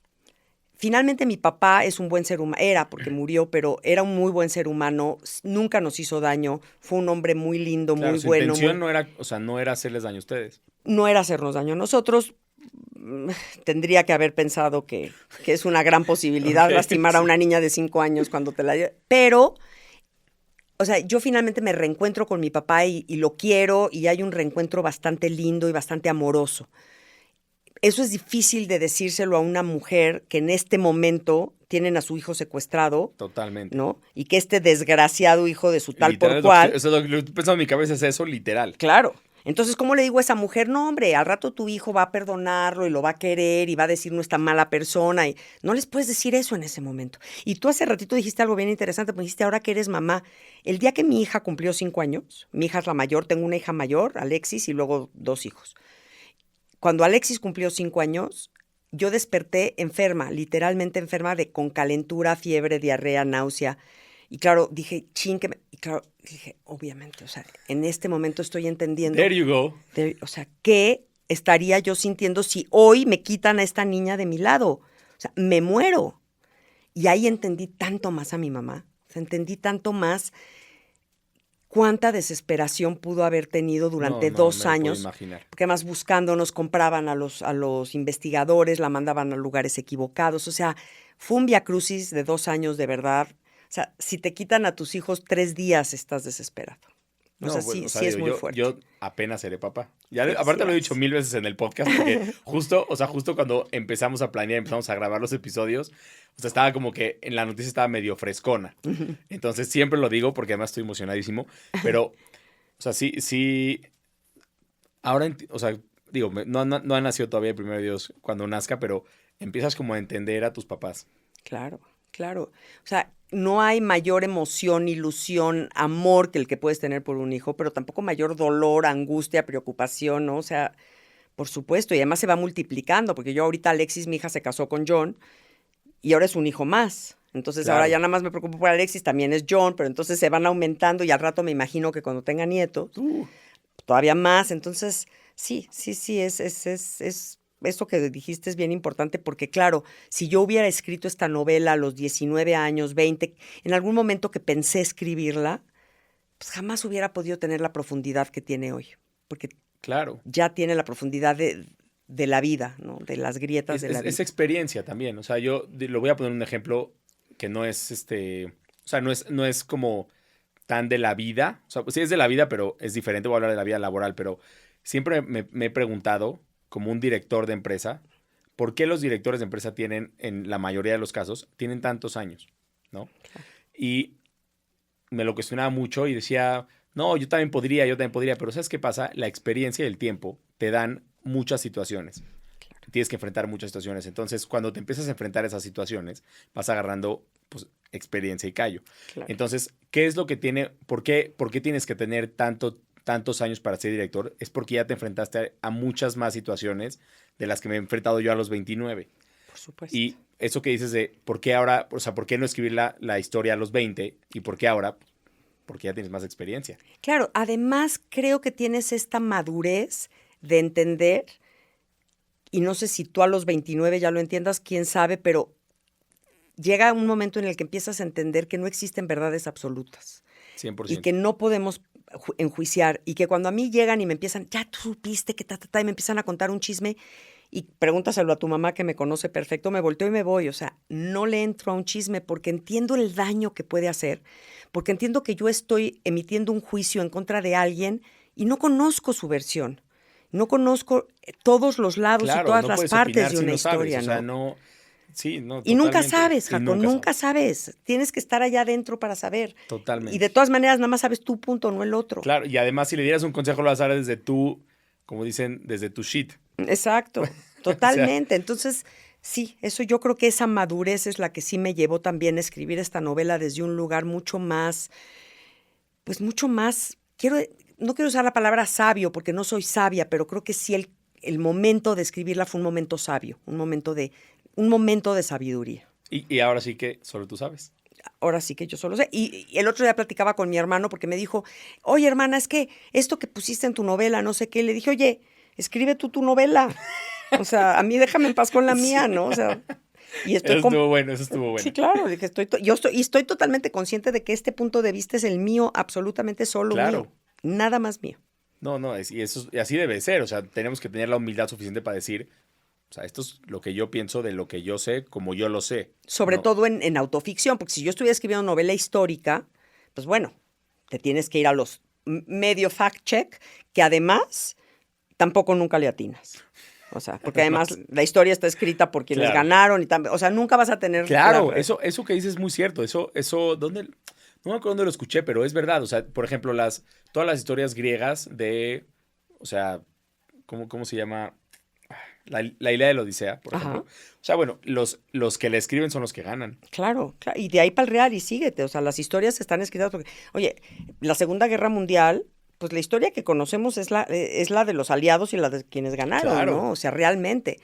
finalmente mi papá es un buen ser humano, porque murió, pero era un muy buen ser humano, nunca nos hizo daño, fue un hombre muy lindo, claro, muy bueno. Su intención no era hacerles daño a ustedes. No era hacernos daño a nosotros. Tendría que haber pensado que es una gran posibilidad lastimar a una niña de 5 años cuando te la... Pero... O sea, yo finalmente me reencuentro con mi papá y lo quiero y hay un reencuentro bastante lindo y bastante amoroso. Eso es difícil de decírselo a una mujer que en este momento tienen a su hijo secuestrado. Totalmente. ¿No? Y que este desgraciado hijo de su tal literal, por cual... Eso es lo que he pensado en mi cabeza, es eso, literal. Claro. Entonces, ¿cómo le digo a esa mujer? No, hombre, al rato tu hijo va a perdonarlo y lo va a querer y va a decir no es tan mala persona. Y no les puedes decir eso en ese momento. Y tú hace ratito dijiste algo bien interesante, pues dijiste, ahora que eres mamá, el día que mi hija cumplió 5 años, mi hija es la mayor, tengo una hija mayor, Alexis, y luego 2 hijos. Cuando Alexis cumplió 5 años, yo desperté enferma, literalmente enferma con calentura, fiebre, diarrea, náusea. Y claro, dije, y claro, dije, obviamente, o sea, en este momento estoy entendiendo. There you go. O sea, ¿qué estaría yo sintiendo si hoy me quitan a esta niña de mi lado? O sea, me muero. Y ahí entendí tanto más a mi mamá. O sea, entendí tanto más cuánta desesperación pudo haber tenido durante 2 años. Porque además buscándonos, compraban a los investigadores, la mandaban a lugares equivocados. O sea, fue un viacrucis de 2 años de verdad. O sea, si te quitan a tus hijos 3 días, estás desesperado. Sí es muy fuerte. Yo apenas seré papá. Aparte lo he dicho 1000 veces en el podcast, porque justo cuando empezamos a planear, empezamos a grabar los episodios, o sea, estaba como que en la noticia estaba medio frescona. Entonces siempre lo digo porque además estoy emocionadísimo. Pero, o sea, sí. Ahora, o sea, digo, no ha nacido todavía, primero Dios, cuando nazca, pero empiezas como a entender a tus papás. Claro. O sea, no hay mayor emoción, ilusión, amor que el que puedes tener por un hijo, pero tampoco mayor dolor, angustia, preocupación, ¿no? O sea, por supuesto, y además se va multiplicando, porque yo ahorita Alexis, mi hija, se casó con John, y ahora es un hijo más. Entonces Claro. ahora ya nada más me preocupo por Alexis, también es John, pero entonces se van aumentando y al rato me imagino que cuando tenga nietos, todavía más. Entonces, sí, eso que dijiste es bien importante porque, claro, si yo hubiera escrito esta novela a los 19 años, 20, en algún momento que pensé escribirla, pues jamás hubiera podido tener la profundidad que tiene hoy, porque Claro. ya tiene la profundidad de la vida, ¿no? De las grietas de la vida. Es experiencia también. O sea, yo lo voy a poner un ejemplo que no es o sea, no es como tan de la vida. O sea, pues sí es de la vida, pero es diferente. Voy a hablar de la vida laboral, pero siempre me he preguntado, como un director de empresa, ¿por qué los directores de empresa tienen, en la mayoría de los casos, tienen tantos años? ¿No? Claro. Y me lo cuestionaba mucho y decía, no, yo también podría, pero ¿sabes qué pasa? La experiencia y el tiempo te dan muchas situaciones. Claro. Tienes que enfrentar muchas situaciones. Entonces, cuando te empiezas a enfrentar esas situaciones, vas agarrando pues, experiencia y callo. Claro. Entonces, ¿qué es lo que tiene? ¿Por qué tienes que tener tantos años para ser director? Es porque ya te enfrentaste a muchas más situaciones de las que me he enfrentado yo a los 29. Por supuesto. Y eso que dices de por qué ahora, o sea, por qué no escribir la historia a los 20 y por qué ahora, porque ya tienes más experiencia. Claro, además creo que tienes esta madurez de entender, y no sé si tú a los 29 ya lo entiendas, quién sabe, pero llega un momento en el que empiezas a entender que no existen verdades absolutas 100%. y que no podemos enjuiciar, y que cuando a mí llegan y me empiezan, ya tú supiste que y me empiezan a contar un chisme, y pregúntaselo a tu mamá que me conoce perfecto, me volteo y me voy. O sea, no le entro a un chisme porque entiendo el daño que puede hacer, porque entiendo que yo estoy emitiendo un juicio en contra de alguien y no conozco su versión. No conozco todos los lados Claro, y todas no las puedes partes opinar de si una no sabes, historia, o sea, ¿no? Sí, no, Y nunca totalmente. sabes, Y Jaco, nunca sabes. Tienes que estar allá adentro para saber. Totalmente. Y de todas maneras, nada más sabes tu punto, no el otro. Claro, y además si le dieras un consejo lo vas a dar desde tu, como dicen, desde tu shit. Exacto, totalmente. Entonces, sí, eso yo creo que esa madurez es la que sí me llevó también a escribir esta novela desde un lugar mucho más, pues mucho más, no quiero usar la palabra sabio porque no soy sabia, pero creo que sí el momento de escribirla fue un momento sabio, un momento de sabiduría. Y ahora sí que solo tú sabes. Ahora sí que yo solo sé. Y el otro día platicaba con mi hermano porque me dijo, oye, hermana, es que esto que pusiste en tu novela, no sé qué. Le dije, oye, escribe tú tu novela. O sea, a mí déjame en paz con la mía, ¿no? O sea, y Eso estuvo bueno. Sí, claro. Dije, estoy totalmente consciente de que este punto de vista es el mío, absolutamente solo Claro. mío. Nada más mío. No, y así debe ser. O sea, tenemos que tener la humildad suficiente para decir, o sea, esto es lo que yo pienso de lo que yo sé, como yo lo sé. Sobre ¿no? todo en autoficción, porque si yo estuviera escribiendo novela histórica, pues bueno, te tienes que ir a los medio fact-check, que además tampoco nunca le atinas. O sea, porque además la historia está escrita por quienes ganaron o sea, nunca vas a tener... Claro, eso que dices es muy cierto. Eso, ¿dónde? No me acuerdo dónde lo escuché, pero es verdad. O sea, por ejemplo, todas las historias griegas o sea, ¿cómo se llama? La Ilíada de la Odisea, por ejemplo. O sea, bueno, los que le escriben son los que ganan. Claro, y de ahí para el real y síguete. O sea, las historias están escritas porque, oye, la Segunda Guerra Mundial, pues la historia que conocemos es la de los aliados y la de quienes ganaron, ¿no? O sea, realmente.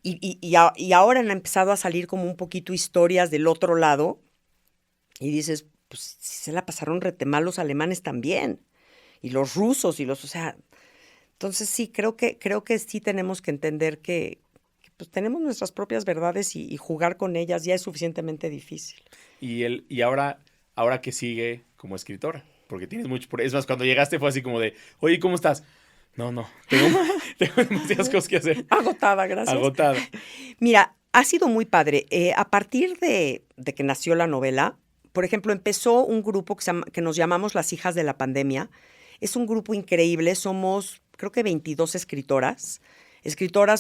Y ahora han empezado a salir como un poquito historias del otro lado y dices, pues sí se la pasaron rete mal los alemanes también. Y los rusos o sea... Entonces sí, creo que sí tenemos que entender que pues tenemos nuestras propias verdades y jugar con ellas ya es suficientemente difícil. Y ahora que sigue como escritora, porque tienes mucho, es más, cuando llegaste fue así como de, oye, ¿cómo estás? No, tengo demasiadas cosas que hacer. Agotada, gracias. Agotada. Mira, ha sido muy padre. A partir de que nació la novela, por ejemplo, empezó un grupo que nos llamamos Las Hijas de la Pandemia. Es un grupo increíble, somos creo que 22 escritoras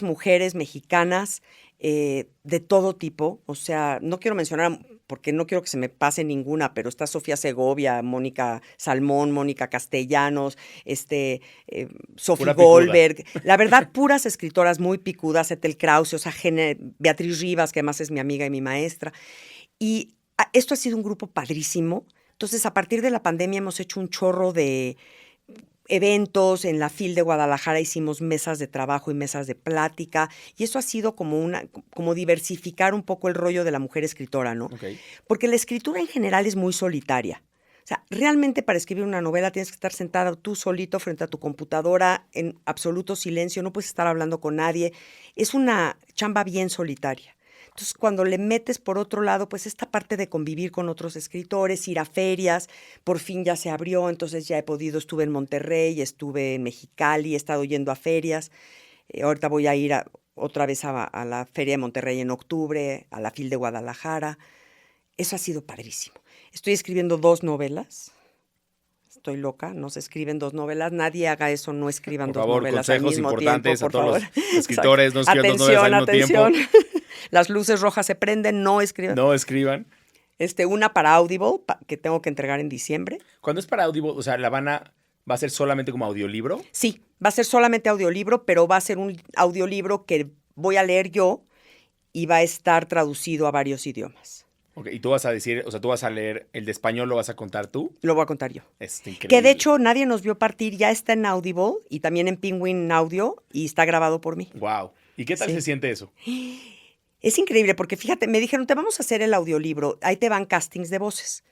mujeres mexicanas de todo tipo. O sea, no quiero mencionar, porque no quiero que se me pase ninguna, pero está Sofía Segovia, Mónica Salmón, Mónica Castellanos, Sofía Goldberg. La verdad, puras escritoras muy picudas, Ethel Krause, o sea, Beatriz Rivas, que además es mi amiga y mi maestra. Y esto ha sido un grupo padrísimo. Entonces, a partir de la pandemia hemos hecho un chorro de eventos. En la FIL de Guadalajara hicimos mesas de trabajo y mesas de plática, y eso ha sido como diversificar un poco el rollo de la mujer escritora, ¿no? Okay. Porque la escritura en general es muy solitaria. O sea, realmente para escribir una novela tienes que estar sentada tú solito frente a tu computadora en absoluto silencio, no puedes estar hablando con nadie. Es una chamba bien solitaria. Entonces, cuando le metes por otro lado, pues esta parte de convivir con otros escritores, ir a ferias, por fin ya se abrió, entonces ya he podido, estuve en Monterrey, estuve en Mexicali, he estado yendo a ferias. Ahorita voy a ir otra vez a la Feria de Monterrey en octubre, a la FIL de Guadalajara. Eso ha sido padrísimo. Estoy escribiendo 2 novelas. Estoy loca, no se escriben 2 novelas. Nadie haga eso, no escriban 2 novelas al mismo importantes tiempo, por a todos favor. los escritores, no escriban 2 novelas al mismo tiempo. Las luces rojas se prenden, no escriban. No escriban. Una para Audible, que tengo que entregar en diciembre. Cuando es para Audible, o sea, ¿va a ser solamente como audiolibro? Sí, va a ser solamente audiolibro, pero va a ser un audiolibro que voy a leer yo y va a estar traducido a varios idiomas. Okay, y tú vas a decir, o sea, tú vas a leer el de español, ¿lo vas a contar tú? Lo voy a contar yo. Es increíble. Que de hecho nadie nos vio partir, ya está en Audible y también en Penguin Audio y está grabado por mí. Wow. ¿Y qué tal se siente eso? Es increíble porque fíjate, me dijeron, te vamos a hacer el audiolibro, ahí te van castings de voces.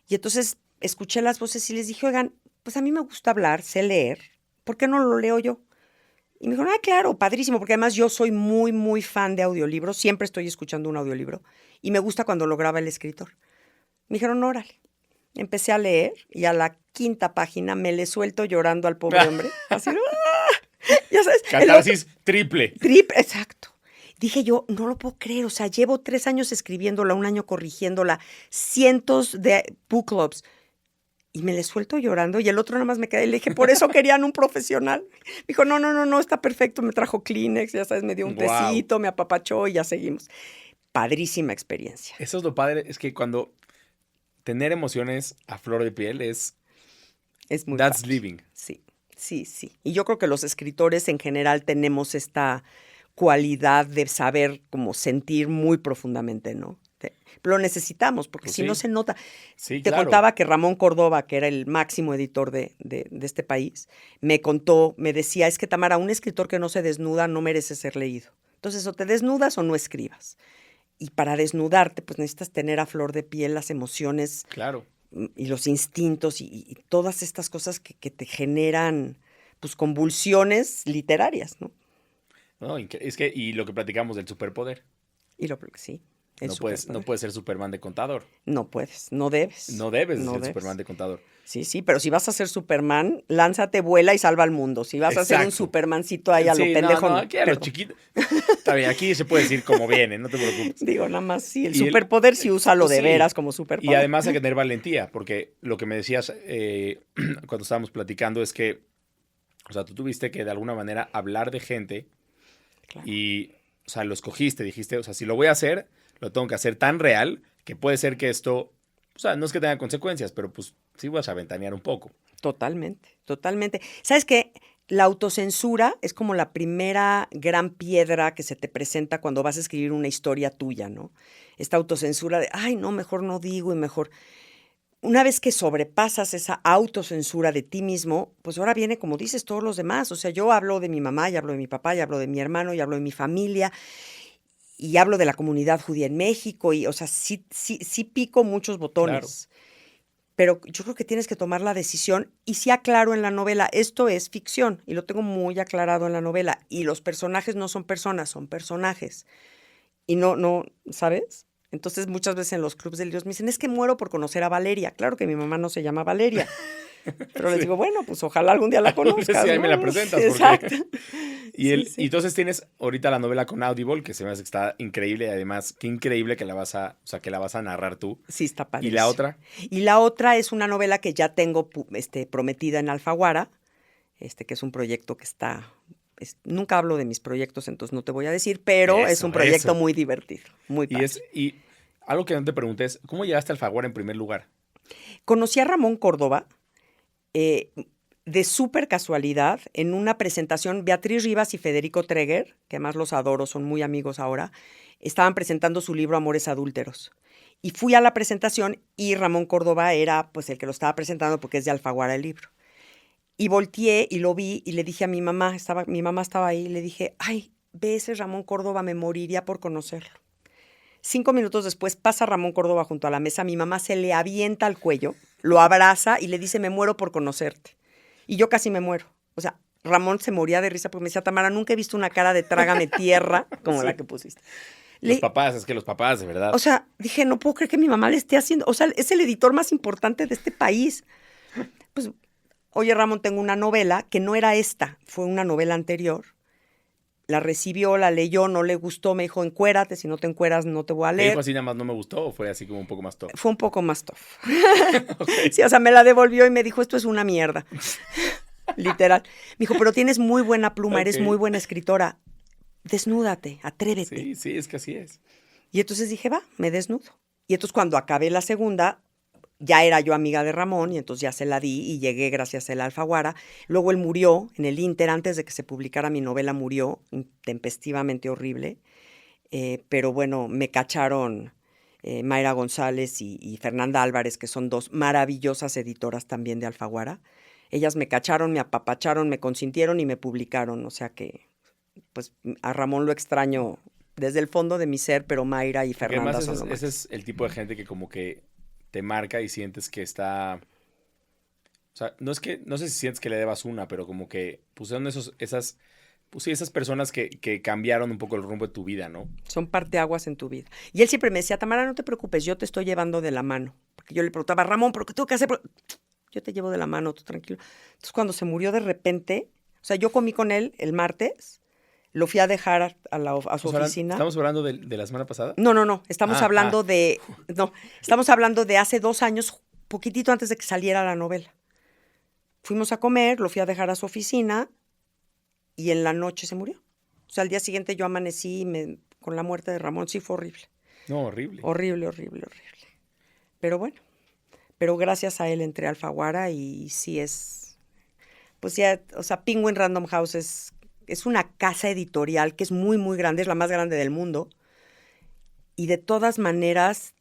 Y entonces escuché las voces y les dije, oigan, pues a mí me gusta hablar, sé leer, ¿por qué no lo leo yo? Y me dijeron, claro, padrísimo, porque además yo soy muy, muy fan de audiolibros, siempre estoy escuchando un audiolibro y me gusta cuando lo graba el escritor. Me dijeron, órale. Empecé a leer y a la 5ª página me le suelto llorando al pobre hombre. Así, ya sabes. Catarsis triple. Triple, exacto. Dije yo, no lo puedo creer, o sea, llevo 3 años escribiéndola, 1 año corrigiéndola, cientos de book clubs. Y me le suelto llorando y el otro nada más me quedé y le dije, por eso querían un profesional. Me dijo, no, está perfecto, me trajo Kleenex, ya sabes, me dio un tecito, me apapachó y ya seguimos. Padrísima experiencia. Eso es lo padre, es que cuando tener emociones a flor de piel es muy that's padre. living. Sí. Y yo creo que los escritores en general tenemos esta cualidad de saber como sentir muy profundamente, ¿no? Lo necesitamos, porque pues si no se nota. Sí, Te contaba que Ramón Córdoba, que era el máximo editor de este país, me decía, es que Tamara, un escritor que no se desnuda no merece ser leído. Entonces, o te desnudas o no escribas. Y para desnudarte, pues necesitas tener a flor de piel las emociones. Claro. Y los instintos y todas estas cosas que te generan, pues, convulsiones literarias, ¿no? No, es que, y lo que platicamos del superpoder. Sí. No puedes ser Superman de contador. No puedes, no debes. No debes ser Superman de contador. Sí, pero si vas a ser Superman, lánzate, vuela y salva al mundo. Si vas a ser un Supermancito ahí a lo pendejo. No, aquí a lo chiquito. Está bien, aquí se puede decir como viene, no te preocupes. Digo, nada más sí, el superpoder sí úsalo de veras como superpoder. Y además hay que tener valentía, porque lo que me decías cuando estábamos platicando es que, o sea, tú tuviste que de alguna manera hablar de gente y, o sea, lo escogiste, dijiste, o sea, si lo voy a hacer, lo tengo que hacer tan real que puede ser que esto, o sea, no es que tenga consecuencias, pero pues sí vas a ventanear un poco. Totalmente. ¿Sabes qué? La autocensura es como la primera gran piedra que se te presenta cuando vas a escribir una historia tuya, ¿no? Esta autocensura de, no, mejor no digo y mejor. Una vez que sobrepasas esa autocensura de ti mismo, pues ahora viene, como dices, todos los demás. O sea, yo hablo de mi mamá, y hablo de mi papá, y hablo de mi hermano, y hablo de mi familia, y hablo de la comunidad judía en México, y, o sea, sí pico muchos botones. Claro. Pero yo creo que tienes que tomar la decisión, y sí aclaro en la novela, esto es ficción, y lo tengo muy aclarado en la novela, y los personajes no son personas, son personajes. Y no, ¿sabes? Entonces muchas veces en los clubs de libros me dicen, es que muero por conocer a Valeria. Claro que mi mamá no se llama Valeria. Pero les digo, bueno, pues ojalá algún día la conozcas. Sí, ahí ¿no? me la presentas. Exacto. Y entonces tienes ahorita la novela con Audible, que se me hace que está increíble. Y además, qué increíble que la vas a narrar tú. Sí, está padre. ¿Y la otra? Y la otra es una novela que ya tengo prometida en Alfaguara, que es un proyecto que está... nunca hablo de mis proyectos, entonces no te voy a decir, pero es un proyecto muy divertido, muy padre. Y algo que no te pregunté es, ¿cómo llegaste a Alfaguara en primer lugar? Conocí a Ramón Córdoba de súper casualidad en una presentación. Beatriz Rivas y Federico Treger, que además los adoro, son muy amigos ahora, estaban presentando su libro Amores Adúlteros. Y fui a la presentación y Ramón Córdoba era pues el que lo estaba presentando porque es de Alfaguara el libro. Y volteé y lo vi y le dije a mi mamá estaba ahí, y le dije, ay, ve ese Ramón Córdoba, me moriría por conocerlo. 5 minutos después pasa Ramón Córdoba junto a la mesa, mi mamá se le avienta al cuello, lo abraza y le dice, me muero por conocerte. Y yo casi me muero. O sea, Ramón se moría de risa porque me decía, Tamara, nunca he visto una cara de trágame tierra como la que pusiste. Los papás, de verdad. O sea, dije, no puedo creer que mi mamá le esté haciendo, o sea, es el editor más importante de este país. Pues, oye, Ramón, tengo una novela que no era esta, fue una novela anterior. La recibió, la leyó, no le gustó, me dijo, encuérate, si no te encueras no te voy a leer. ¿Te dijo así nada más no me gustó o fue así como un poco más tough? Fue un poco más tough. Okay. Sí, o sea, me la devolvió y me dijo, esto es una mierda. Literal. Me dijo, pero tienes muy buena pluma, eres muy buena escritora. Desnúdate, atrévete. Sí, es que así es. Y entonces dije, va, me desnudo. Y entonces cuando acabé la segunda, ya era yo amiga de Ramón y entonces ya se la di y llegué gracias a él a Alfaguara. Luego él murió en el Inter, antes de que se publicara mi novela, murió intempestivamente horrible. Pero bueno, me cacharon Mayra González y Fernanda Álvarez, que son 2 maravillosas editoras también de Alfaguara. Ellas me cacharon, me apapacharon, me consintieron y me publicaron. O sea que, pues, a Ramón lo extraño desde el fondo de mi ser, pero Mayra y Fernanda son lo más. Ese es el tipo de gente que como que te marca y sientes que está... O sea, no sé si sientes que le debas una, pero como que pusieron esas personas que cambiaron un poco el rumbo de tu vida, ¿no? Son parteaguas en tu vida. Y él siempre me decía, Tamara, no te preocupes, yo te estoy llevando de la mano. Porque yo le preguntaba, Ramón, ¿pero qué tengo que hacer? Yo te llevo de la mano, tú tranquilo. Entonces, cuando se murió de repente, o sea, yo comí con él el martes, lo fui a dejar a su oficina. ¿Estamos hablando de la semana pasada? No. Estamos hablando de hace 2 años, poquitito antes de que saliera la novela. Fuimos a comer, lo fui a dejar a su oficina y en la noche se murió. O sea, al día siguiente yo amanecí con la muerte de Ramón. Sí, fue horrible. No, horrible. Horrible. Pero bueno, gracias a él entré a Alfaguara y sí es, pues ya, o sea, Penguin Random House es una casa editorial que es muy, muy grande, es la más grande del mundo. Y de todas maneras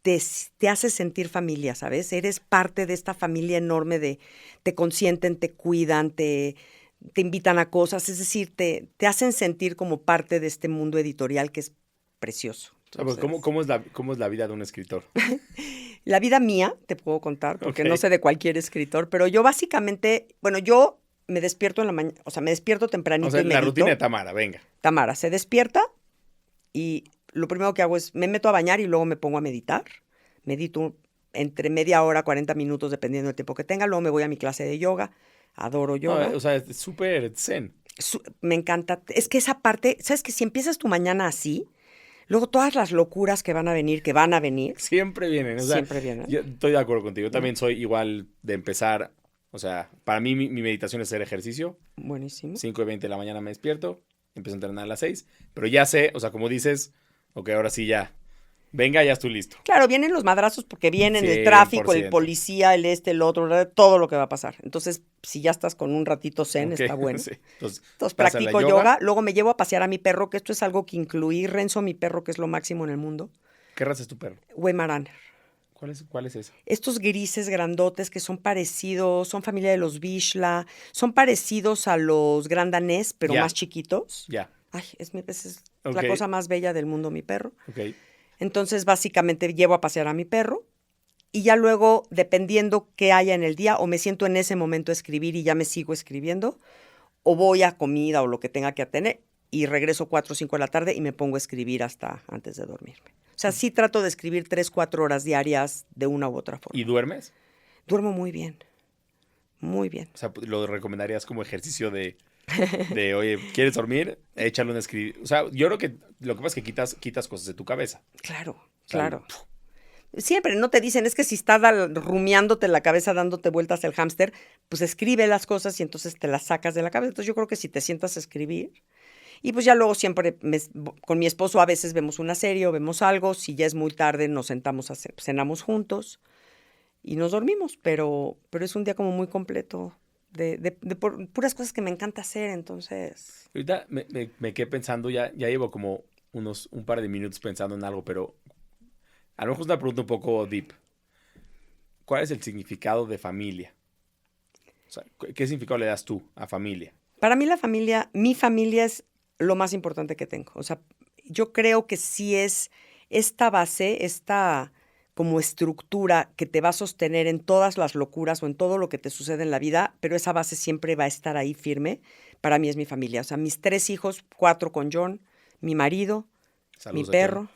te hace sentir familia, ¿sabes? Eres parte de esta familia enorme te consienten, te cuidan, te invitan a cosas. Es decir, te hacen sentir como parte de este mundo editorial que es precioso. Entonces, ¿cómo es la vida de un escritor? La vida mía, te puedo contar, porque no sé de cualquier escritor, pero yo básicamente, bueno, yo me despierto en la mañana, o sea, me despierto tempranito. O sea, y medito. La rutina de Tamara, venga. Tamara se despierta y lo primero que hago es, me meto a bañar y luego me pongo a meditar. Medito entre media hora, 40 minutos, dependiendo del tiempo que tenga. Luego me voy a mi clase de yoga. Adoro yoga. No, o sea, es súper zen. Me encanta. Es que esa parte, ¿sabes? Que si empiezas tu mañana así, luego todas las locuras que van a venir. Siempre vienen. Siempre vienen. Yo estoy de acuerdo contigo. Yo también soy igual de empezar. O sea, para mí mi meditación es hacer ejercicio. Buenísimo. 5:20 de la mañana me despierto. Empiezo a entrenar a las 6. Pero ya sé, o sea, como dices, ok, ahora sí ya. Venga, ya estoy listo. Claro, vienen los madrazos porque vienen el tráfico, el policía, el otro, todo lo que va a pasar. Entonces, si ya estás con un ratito zen, está bueno. Sí. Entonces practico yoga. Luego me llevo a pasear a mi perro, que esto es algo que incluí. Renzo, mi perro, que es lo máximo en el mundo. ¿Qué raza es tu perro? Weimaraner. ¿Cuál es eso? Estos grises grandotes que son parecidos, son familia de los Vizsla, son parecidos a los Grand Danés, pero más chiquitos. Ya. Ay, es la cosa más bella del mundo, mi perro. Ok. Entonces, básicamente, llevo a pasear a mi perro y ya luego, dependiendo qué haya en el día, o me siento en ese momento a escribir y ya me sigo escribiendo, o voy a comida o lo que tenga que atender y regreso 4 o 5 de la tarde y me pongo a escribir hasta antes de dormirme. O sea, sí trato de escribir 3, 4 horas diarias de una u otra forma. ¿Y duermes? Duermo muy bien. Muy bien. O sea, ¿lo recomendarías como ejercicio de oye, ¿quieres dormir? Échale un escribir. O sea, yo creo que lo que pasa es que quitas cosas de tu cabeza. Claro. Siempre, no te dicen, es que si está rumiándote la cabeza, dándote vueltas el hámster, pues escribe las cosas y entonces te las sacas de la cabeza. Entonces yo creo que si te sientas a escribir, y pues ya luego siempre con mi esposo a veces vemos una serie o vemos algo, si ya es muy tarde nos sentamos cenamos juntos y nos dormimos, pero es un día como muy completo de puras cosas que me encanta hacer, entonces. Ahorita me quedé pensando, ya llevo como un par de minutos pensando en algo, pero A lo mejor es una pregunta un poco deep. ¿Cuál es el significado de familia? O sea, ¿qué significado le das tú a familia? Para mí mi familia es lo más importante que tengo. O sea, yo creo que sí es esta base, esta como estructura que te va a sostener en todas las locuras o en todo lo que te sucede en la vida, pero esa base siempre va a estar ahí firme. Para mí es mi familia. O sea, mis 3 hijos, 4 con John, mi marido, Saludos mi perro,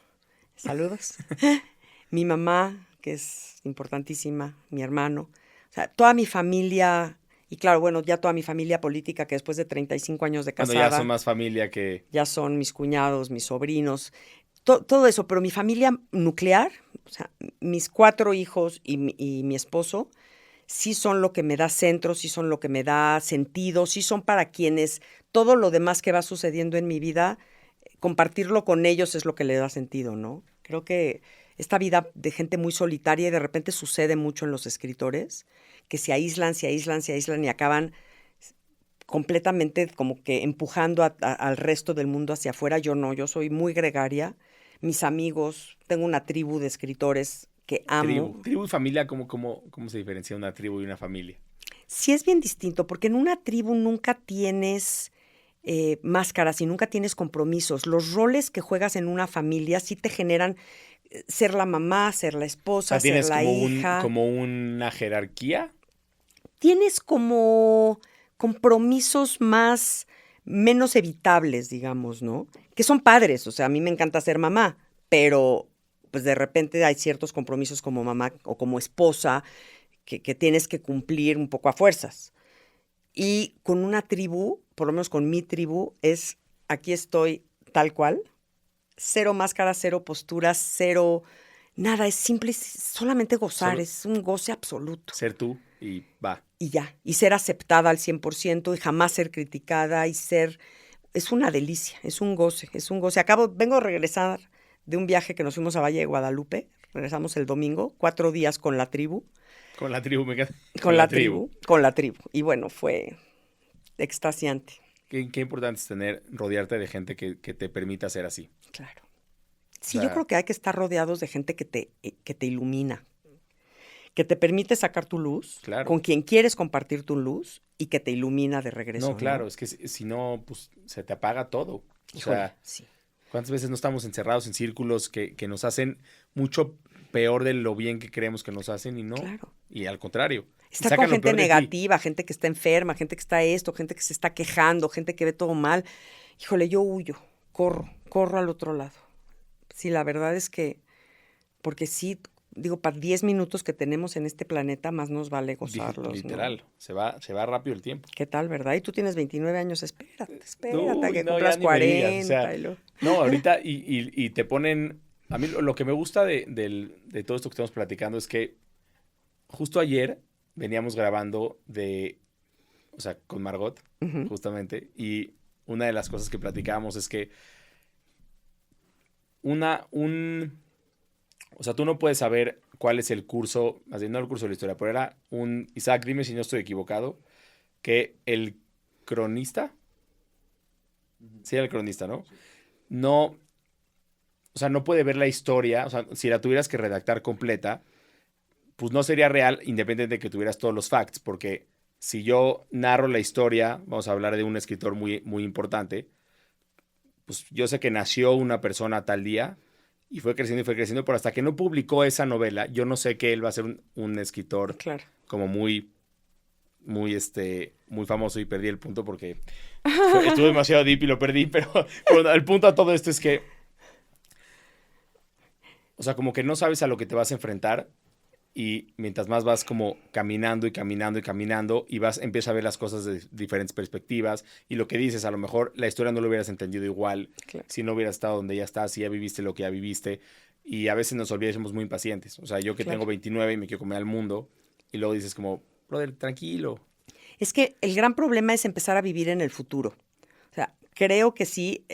saludos, mi mamá, que es importantísima, mi hermano. O sea, toda mi familia, y claro, bueno, ya toda mi familia política, que después de 35 años de casada. Cuando ya son más familia que... Ya son mis cuñados, mis sobrinos, todo eso, pero mi familia nuclear, o sea, mis 4 hijos y mi esposo, sí son lo que me da centro, sí son lo que me da sentido, sí son para quienes todo lo demás que va sucediendo en mi vida, compartirlo con ellos es lo que le da sentido, ¿no? Creo que esta vida de gente muy solitaria y de repente sucede mucho en los escritores, que se aíslan y acaban completamente como que empujando al resto del mundo hacia afuera. Yo no, yo soy muy gregaria. Mis amigos, tengo una tribu de escritores que amo. Tribu y familia, ¿cómo se diferencia una tribu y una familia? Sí es bien distinto, porque en una tribu nunca tienes máscaras y nunca tienes compromisos. Los roles que juegas en una familia sí te generan ser la mamá, ser la esposa, ser la hija. ¿Como una jerarquía? Tienes como compromisos menos evitables, digamos, ¿no? Que son padres, o sea, a mí me encanta ser mamá, pero pues de repente hay ciertos compromisos como mamá o como esposa que tienes que cumplir un poco a fuerzas. Y con una tribu, por lo menos con mi tribu, es aquí estoy tal cual, 0 máscaras, 0 posturas, 0 nada, es simple, es solamente gozar, es un goce absoluto. Ser tú y va. Y ya, y ser aceptada al 100% y jamás ser criticada y es una delicia, es un goce. Vengo a regresar de un viaje que nos fuimos a Valle de Guadalupe, regresamos el domingo, 4 días con la tribu. Con la tribu, me queda. Con la tribu. Y bueno, fue extasiante. Qué importante es rodearte de gente que te permita ser así. Claro. Sí, yo creo que hay que estar rodeados de gente que te ilumina, que te permite sacar tu luz, claro, con quien quieres compartir tu luz y que te ilumina de regreso. No, claro, ¿no? Es que si no, pues se te apaga todo. Híjole, o sea, sí. ¿Cuántas veces no estamos encerrados en círculos que nos hacen mucho peor de lo bien que creemos que nos hacen y no? Claro. Y al contrario. Estar con gente negativa, gente que está enferma, gente que está gente que se está quejando, gente que ve todo mal. Híjole, yo huyo, corro al otro lado. Sí, la verdad es que, porque sí, digo, para 10 minutos que tenemos en este planeta, más nos vale gozarlos. Literal, ¿no? Se va rápido el tiempo. ¿Qué tal, verdad? Y tú tienes 29 años, espérate, Uy, que no, cumplas 40. Digas, o sea, no, ahorita, y te ponen, a mí lo que me gusta de todo esto que estamos platicando es que justo ayer veníamos grabando con Margot, justamente, y una de las cosas que platicábamos es que tú no puedes saber cuál es el curso, más bien no el curso de la historia, pero era Isaac, dime si no estoy equivocado, que el cronista, sí era el cronista, ¿no? No, no puede ver la historia, o sea, si la tuvieras que redactar completa, pues no sería real independientemente de que tuvieras todos los facts, porque si yo narro la historia, vamos a hablar de un escritor muy, muy importante, pues yo sé que nació una persona tal día y fue creciendo, pero hasta que no publicó esa novela, yo no sé que él va a ser un escritor como muy, muy, muy famoso, y perdí el punto porque estuve demasiado deep y lo perdí, pero el punto a todo esto es que, o sea, como que no sabes a lo que te vas a enfrentar. Y mientras más vas como caminando y empiezas a ver las cosas de diferentes perspectivas. Y lo que dices, a lo mejor la historia no lo hubieras entendido igual si no hubieras estado donde ya estás, si ya viviste lo que ya viviste. Y a veces nos olvidamos, somos muy impacientes. O sea, yo que tengo 29 y me quiero comer al mundo. Y luego dices como, brother, tranquilo. Es que el gran problema es empezar a vivir en el futuro. O sea, creo que sí,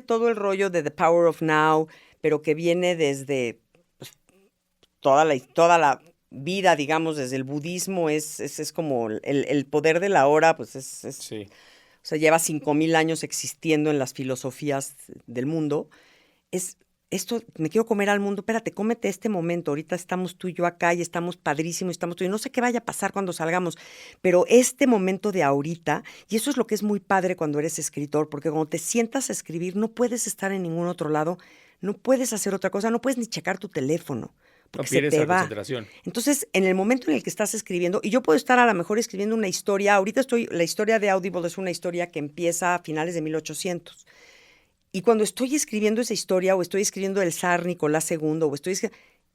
todo el rollo de The Power of Now, pero que viene desde toda la vida, digamos, desde el budismo, es como el poder de la hora, pues sí. O sea, lleva 5,000 años existiendo en las filosofías del mundo. Es esto, me quiero comer al mundo, espérate, cómete este momento, ahorita estamos tú y yo acá y estamos padrísimos, estamos tú y no sé qué vaya a pasar cuando salgamos, pero este momento de ahorita, y eso es lo que es muy padre cuando eres escritor, porque cuando te sientas a escribir no puedes estar en ningún otro lado, no puedes hacer otra cosa, no puedes ni checar tu teléfono, porque se te va. Concentración. Entonces, en el momento en el que estás escribiendo, y yo puedo estar a lo mejor escribiendo una historia, la historia de Audible es una historia que empieza a finales de 1800. Y cuando estoy escribiendo esa historia, o estoy escribiendo el zar Nicolás II, o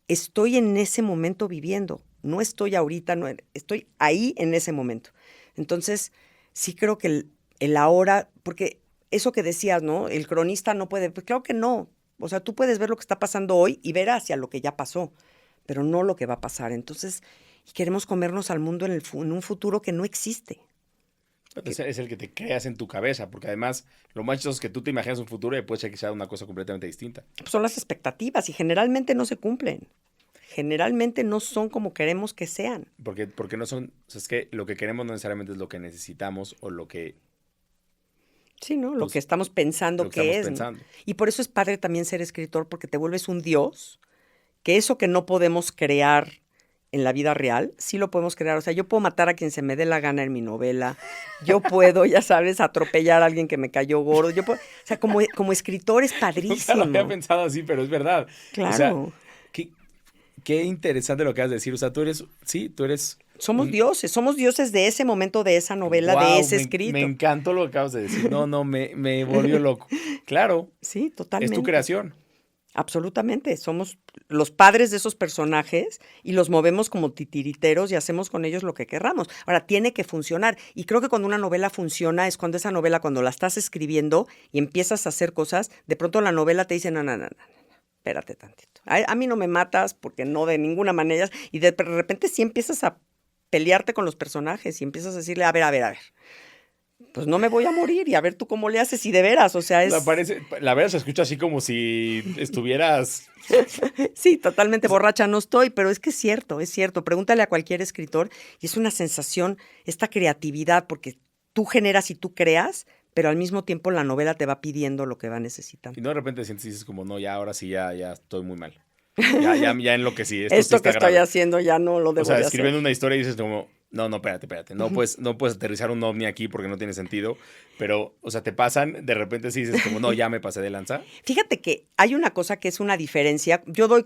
estoy en ese momento viviendo. No estoy ahorita, no, estoy ahí en ese momento. Entonces, sí creo que el ahora, porque eso que decías, ¿no? El cronista no puede, pues claro que no. O sea, tú puedes ver lo que está pasando hoy y ver hacia lo que ya pasó, pero no lo que va a pasar. Entonces, y queremos comernos al mundo en un futuro que no existe. Es el que te creas en tu cabeza, porque además lo más chistoso es que tú te imaginas un futuro y puede ser que sea una cosa completamente distinta. Son las expectativas y generalmente no se cumplen. Generalmente no son como queremos que sean. Porque no son, o sea, es que lo que queremos no necesariamente es lo que necesitamos o lo que... Sí, ¿no? Lo que estamos pensando que es. ¿No? Y por eso es padre también ser escritor, porque te vuelves un dios, que eso que no podemos crear en la vida real, sí lo podemos crear. O sea, yo puedo matar a quien se me dé la gana en mi novela. Yo puedo, ya sabes, atropellar a alguien que me cayó gordo. Yo puedo, o sea, como escritor es padrísimo. Nunca lo había pensado así, pero es verdad. Claro. O sea, qué interesante lo que vas a decir. O sea, tú eres... Somos dioses de ese momento, de esa novela, de ese escrito. Me encantó lo que acabas de decir. No, me volvió loco. Claro. Sí, totalmente. Es tu creación. Absolutamente, somos los padres de esos personajes y los movemos como titiriteros y hacemos con ellos lo que querramos. Ahora, tiene que funcionar y creo que cuando una novela funciona es cuando esa novela, cuando la estás escribiendo y empiezas a hacer cosas, de pronto la novela te dice, no, espérate tantito. A mí no me matas porque no de ninguna manera y de repente sí empiezas a pelearte con los personajes y empiezas a decirle, a ver. Pues no me voy a morir y a ver tú cómo le haces y de veras, o sea, es... La verdad se escucha así como si estuvieras... Sí, totalmente borracha no estoy, pero es que es cierto. Pregúntale a cualquier escritor y es una sensación, esta creatividad, porque tú generas y tú creas, pero al mismo tiempo la novela te va pidiendo lo que va necesitando. Y no de repente sientes y dices como, no, ya ahora sí, ya estoy muy mal. Ya enloquecí. Esto sí que estoy haciendo ya no lo debo de hacer. O sea, escribiendo una historia y dices como... No, espérate. No puedes aterrizar un ovni aquí porque no tiene sentido. Pero, o sea, te pasan, de repente sí dices como, no, ya me pasé de lanza. Fíjate que hay una cosa que es una diferencia. Yo doy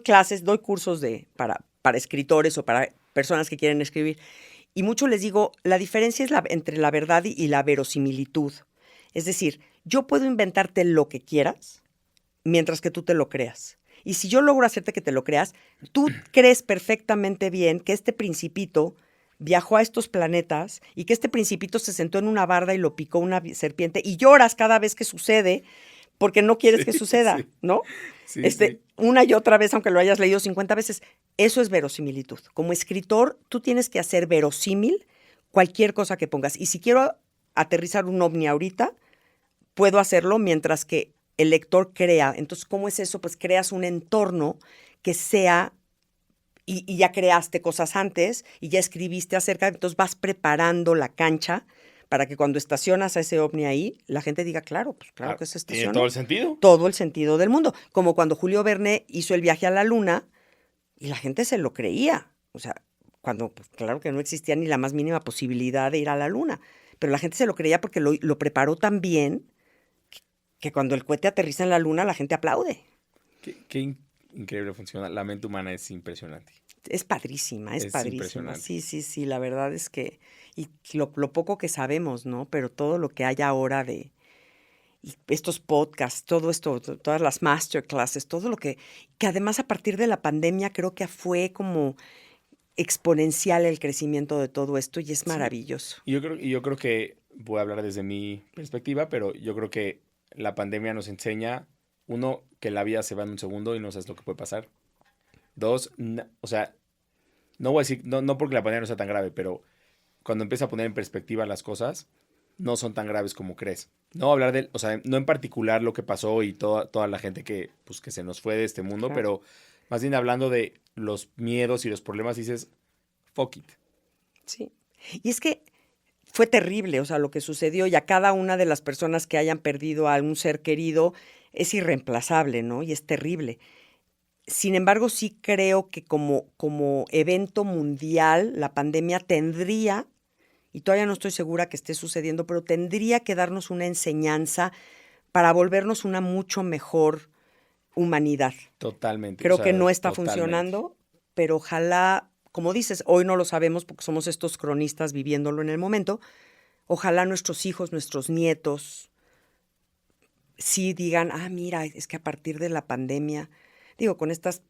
cursos para escritores o para personas que quieren escribir. Y mucho les digo, la diferencia es entre la verdad y la verosimilitud. Es decir, yo puedo inventarte lo que quieras mientras que tú te lo creas. Y si yo logro hacerte que te lo creas, tú crees perfectamente bien que este principito viajó a estos planetas y que este principito se sentó en una barda y lo picó una serpiente y lloras cada vez que sucede porque no quieres que suceda, ¿no? Sí. Una y otra vez, aunque lo hayas leído 50 veces. Eso es verosimilitud. Como escritor, tú tienes que hacer verosímil cualquier cosa que pongas. Y si quiero aterrizar un ovni ahorita, puedo hacerlo mientras que el lector crea. Entonces, ¿cómo es eso? Pues creas un entorno que sea... Y ya creaste cosas antes y ya escribiste acerca, entonces vas preparando la cancha para que cuando estacionas a ese ovni ahí, la gente diga, claro que se estaciona. ¿Tiene todo el sentido? Todo el sentido del mundo. Como cuando Julio Verne hizo el viaje a la luna y la gente se lo creía. O sea, cuando, pues, claro que no existía ni la más mínima posibilidad de ir a la luna. Pero la gente se lo creía porque lo preparó tan bien que cuando el cohete aterriza en la luna, la gente aplaude. Qué increíble funciona. La mente humana es impresionante. Es padrísima, es padrísima. Sí, la verdad es que, y lo poco que sabemos, ¿no? Pero todo lo que hay ahora de estos podcasts, todo esto, todas las masterclasses, todo lo que además a partir de la pandemia creo que fue como exponencial el crecimiento de todo esto y es maravilloso. Y yo creo que, voy a hablar desde mi perspectiva, pero yo creo que la pandemia nos enseña, uno, que la vida se va en un segundo y no sabes lo que puede pasar. Dos, o sea, no voy a decir, no porque la pandemia no sea tan grave, pero cuando empieza a poner en perspectiva las cosas, no son tan graves como crees. No hablar o sea, no en particular lo que pasó y toda la gente que se nos fue de este mundo, claro, pero más bien hablando de los miedos y los problemas, dices, fuck it. Sí. Y es que fue terrible, o sea, lo que sucedió y a cada una de las personas que hayan perdido a algún ser querido, es irreemplazable, ¿no? Y es terrible. Sin embargo, sí creo que como evento mundial, la pandemia tendría, y todavía no estoy segura que esté sucediendo, pero tendría que darnos una enseñanza para volvernos una mucho mejor humanidad. Totalmente. Creo que no está funcionando, pero ojalá, como dices, hoy no lo sabemos porque somos estos cronistas viviéndolo en el momento, ojalá nuestros hijos, nuestros nietos, sí digan, mira, es que a partir de la pandemia, digo, con estas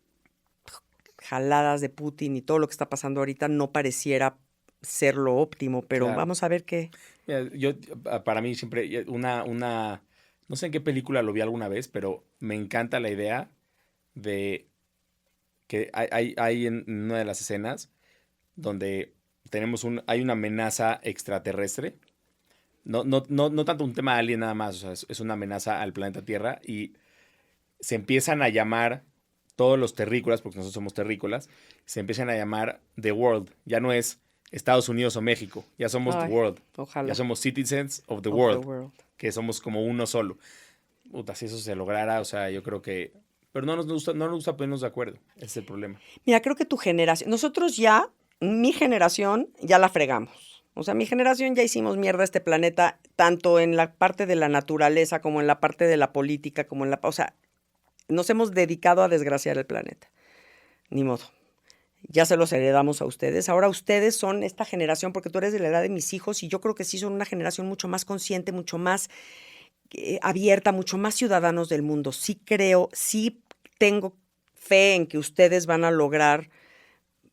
jaladas de Putin y todo lo que está pasando ahorita, no pareciera ser lo óptimo, pero Claro. Vamos a ver qué. Mira, para mí siempre, no sé en qué película lo vi alguna vez, pero me encanta la idea de que hay en una de las escenas donde hay una amenaza extraterrestre. No tanto un tema alien nada más, o sea, es una amenaza al planeta Tierra y se empiezan a llamar todos los terrícolas, porque nosotros somos terrícolas, se empiezan a llamar The World. Ya no es Estados Unidos o México, ya somos The World. Ojalá. Ya somos citizens of the world, que somos como uno solo. Puta, si eso se lograra, o sea, yo creo que... Pero no nos gusta ponernos de acuerdo, ese es el problema. Mira, creo que tu generación, nosotros ya, mi generación, ya la fregamos. O sea, mi generación ya hicimos mierda a este planeta, tanto en la parte de la naturaleza, como en la parte de la política, como en la... O sea, nos hemos dedicado a desgraciar el planeta. Ni modo. Ya se los heredamos a ustedes. Ahora ustedes son esta generación, porque tú eres de la edad de mis hijos, y yo creo que sí son una generación mucho más consciente, mucho más abierta, mucho más ciudadanos del mundo. Sí creo, sí tengo fe en que ustedes van a lograr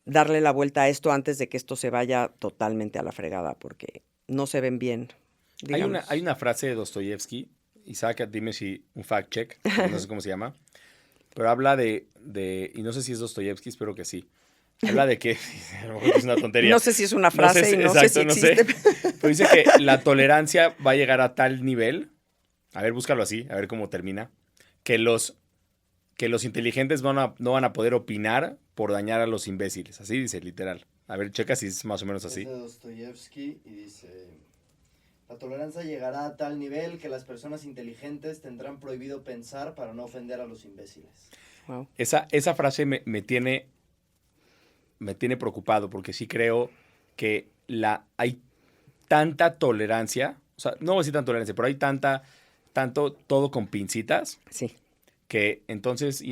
darle la vuelta a esto antes de que esto se vaya totalmente a la fregada, porque no se ven bien. Hay una frase de Dostoyevsky, Isaac, dime si un fact check, no sé cómo se llama, pero habla de, y no sé si es Dostoyevsky, espero que sí. Habla de que, a lo mejor es una tontería. No sé si es una frase no sé si existe. Pero dice que la tolerancia va a llegar a tal nivel, a ver, búscalo así, a ver cómo termina, que los inteligentes no van a poder opinar por dañar a los imbéciles. Así dice, literal. A ver, checa si es más o menos así. Es de Dostoyevsky y dice... La tolerancia llegará a tal nivel que las personas inteligentes tendrán prohibido pensar para no ofender a los imbéciles. Wow. Esa frase me tiene preocupado porque sí creo que hay tanta tolerancia, o sea, no voy a decir tanta tolerancia, pero hay tanto todo con pincitas. Sí. Que entonces,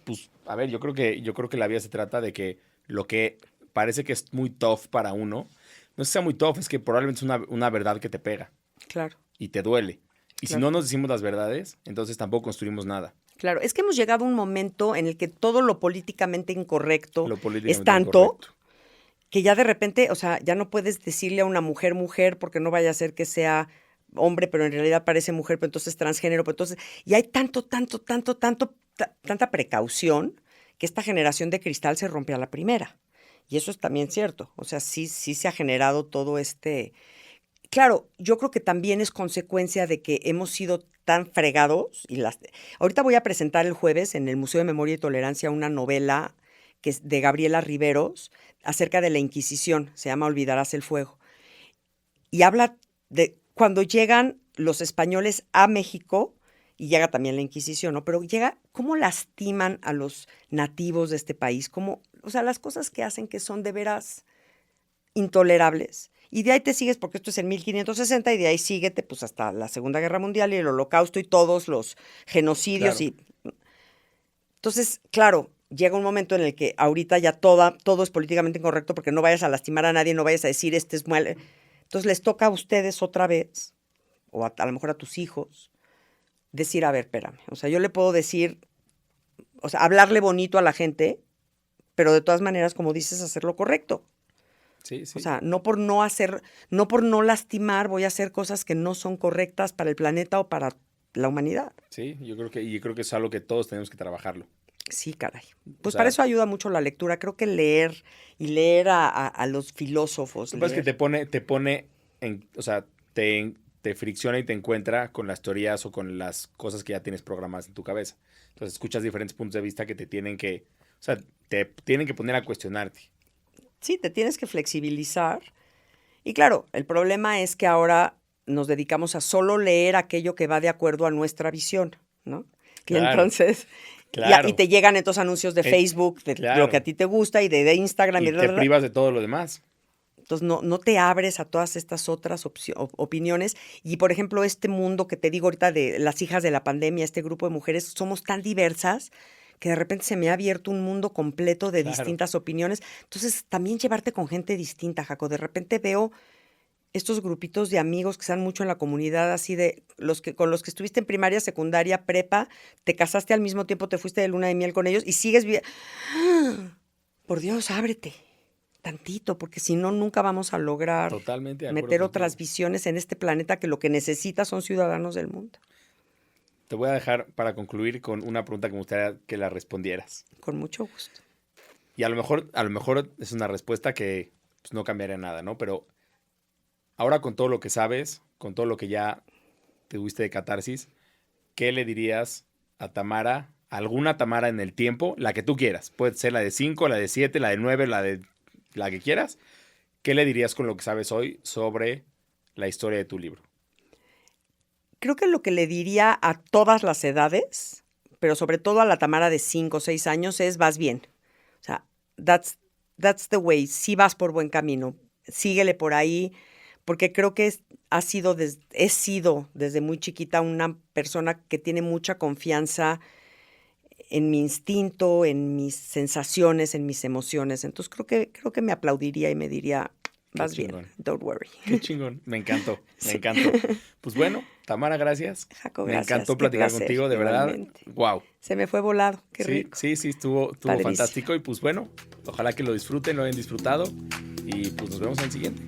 pues, a ver, yo creo que la vida se trata de que lo que parece que es muy tough para uno, no es que sea muy tough, es que probablemente es una verdad que te pega. Claro. Y te duele. Y claro. Si no nos decimos las verdades, entonces tampoco construimos nada. Claro, es que hemos llegado a un momento en el que todo lo políticamente incorrecto es tanto que ya de repente, o sea, ya no puedes decirle a una mujer porque no vaya a ser que sea hombre, pero en realidad parece mujer, pero entonces transgénero, pero entonces... Y hay tanta precaución que esta generación de cristal se rompe a la primera. Y eso es también cierto. O sea, sí se ha generado todo este... Claro, yo creo que también es consecuencia de que hemos sido tan fregados. Ahorita voy a presentar el jueves en el Museo de Memoria y Tolerancia una novela que es de Gabriela Riveros acerca de la Inquisición. Se llama Olvidarás el fuego. Y habla de cuando llegan los españoles a México, y llega también la Inquisición, ¿no? Pero llega, cómo lastiman a los nativos de este país, o sea, las cosas que hacen que son de veras intolerables. Y de ahí te sigues, porque esto es en 1560, y de ahí síguete pues hasta la Segunda Guerra Mundial y el Holocausto y todos los genocidios. Claro. Entonces, claro, llega un momento en el que ahorita ya todo es políticamente incorrecto porque no vayas a lastimar a nadie, no vayas a decir este es mal. Entonces les toca a ustedes otra vez, o a lo mejor a tus hijos, decir, a ver, espérame. O sea, yo le puedo decir, o sea, hablarle bonito a la gente, pero de todas maneras, como dices, hacer lo correcto. Sí. O sea, no por no lastimar, voy a hacer cosas que no son correctas para el planeta o para la humanidad. Sí, yo creo que es algo que todos tenemos que trabajarlo. Sí, caray. Pues para eso ayuda mucho la lectura. Creo que leer a los filósofos. Lo que pasa es que te pone o sea, te fricciona y te encuentra con las teorías o con las cosas que ya tienes programadas en tu cabeza. Entonces escuchas diferentes puntos de vista que te tienen que poner a cuestionarte. Sí, te tienes que flexibilizar. Y claro, el problema es que ahora nos dedicamos a solo leer aquello que va de acuerdo a nuestra visión, ¿no? Y entonces... Claro. Y te llegan estos anuncios de Facebook, de lo que a ti te gusta, y de Instagram. Y te privas de todo lo demás. Entonces, no te abres a todas estas otras opiniones. Y, por ejemplo, este mundo que te digo ahorita de las hijas de la pandemia, este grupo de mujeres, somos tan diversas que de repente se me ha abierto un mundo completo de distintas opiniones. Entonces, también llevarte con gente distinta, Jaco. De repente veo estos grupitos de amigos que están mucho en la comunidad, así de con los que estuviste en primaria, secundaria, prepa, te casaste al mismo tiempo, te fuiste de luna de miel con ellos y sigues Por Dios, ábrete tantito, porque si no, nunca vamos a lograr meter otras visiones en este planeta que lo que necesita son ciudadanos del mundo. Te voy a dejar para concluir con una pregunta que me gustaría que la respondieras. Con mucho gusto. Y a lo mejor es una respuesta que pues, no cambiaría nada, ¿no? Pero ahora con todo lo que sabes, con todo lo que ya te tuviste de catarsis, ¿qué le dirías a Tamara, a alguna Tamara en el tiempo, la que tú quieras? Puede ser la de 5, la de 7, la de 9, la que quieras. ¿Qué le dirías con lo que sabes hoy sobre la historia de tu libro? Creo que lo que le diría a todas las edades, pero sobre todo a la Tamara de 5 o 6 años, es vas bien. O sea, that's the way. Sí vas por buen camino. Síguele por ahí. Porque creo que he sido desde muy chiquita una persona que tiene mucha confianza en mi instinto, en mis sensaciones, en mis emociones. Entonces creo que me aplaudiría y me diría, vas bien, don't worry. Qué chingón, me encantó, me encantó. Pues bueno, Tamara, gracias. Jaco, gracias. Me encantó platicar contigo, de verdad. Wow. Se me fue volado, qué rico. Sí, estuvo fantástico y pues bueno, ojalá que lo disfruten, lo hayan disfrutado y pues nos vemos en el siguiente.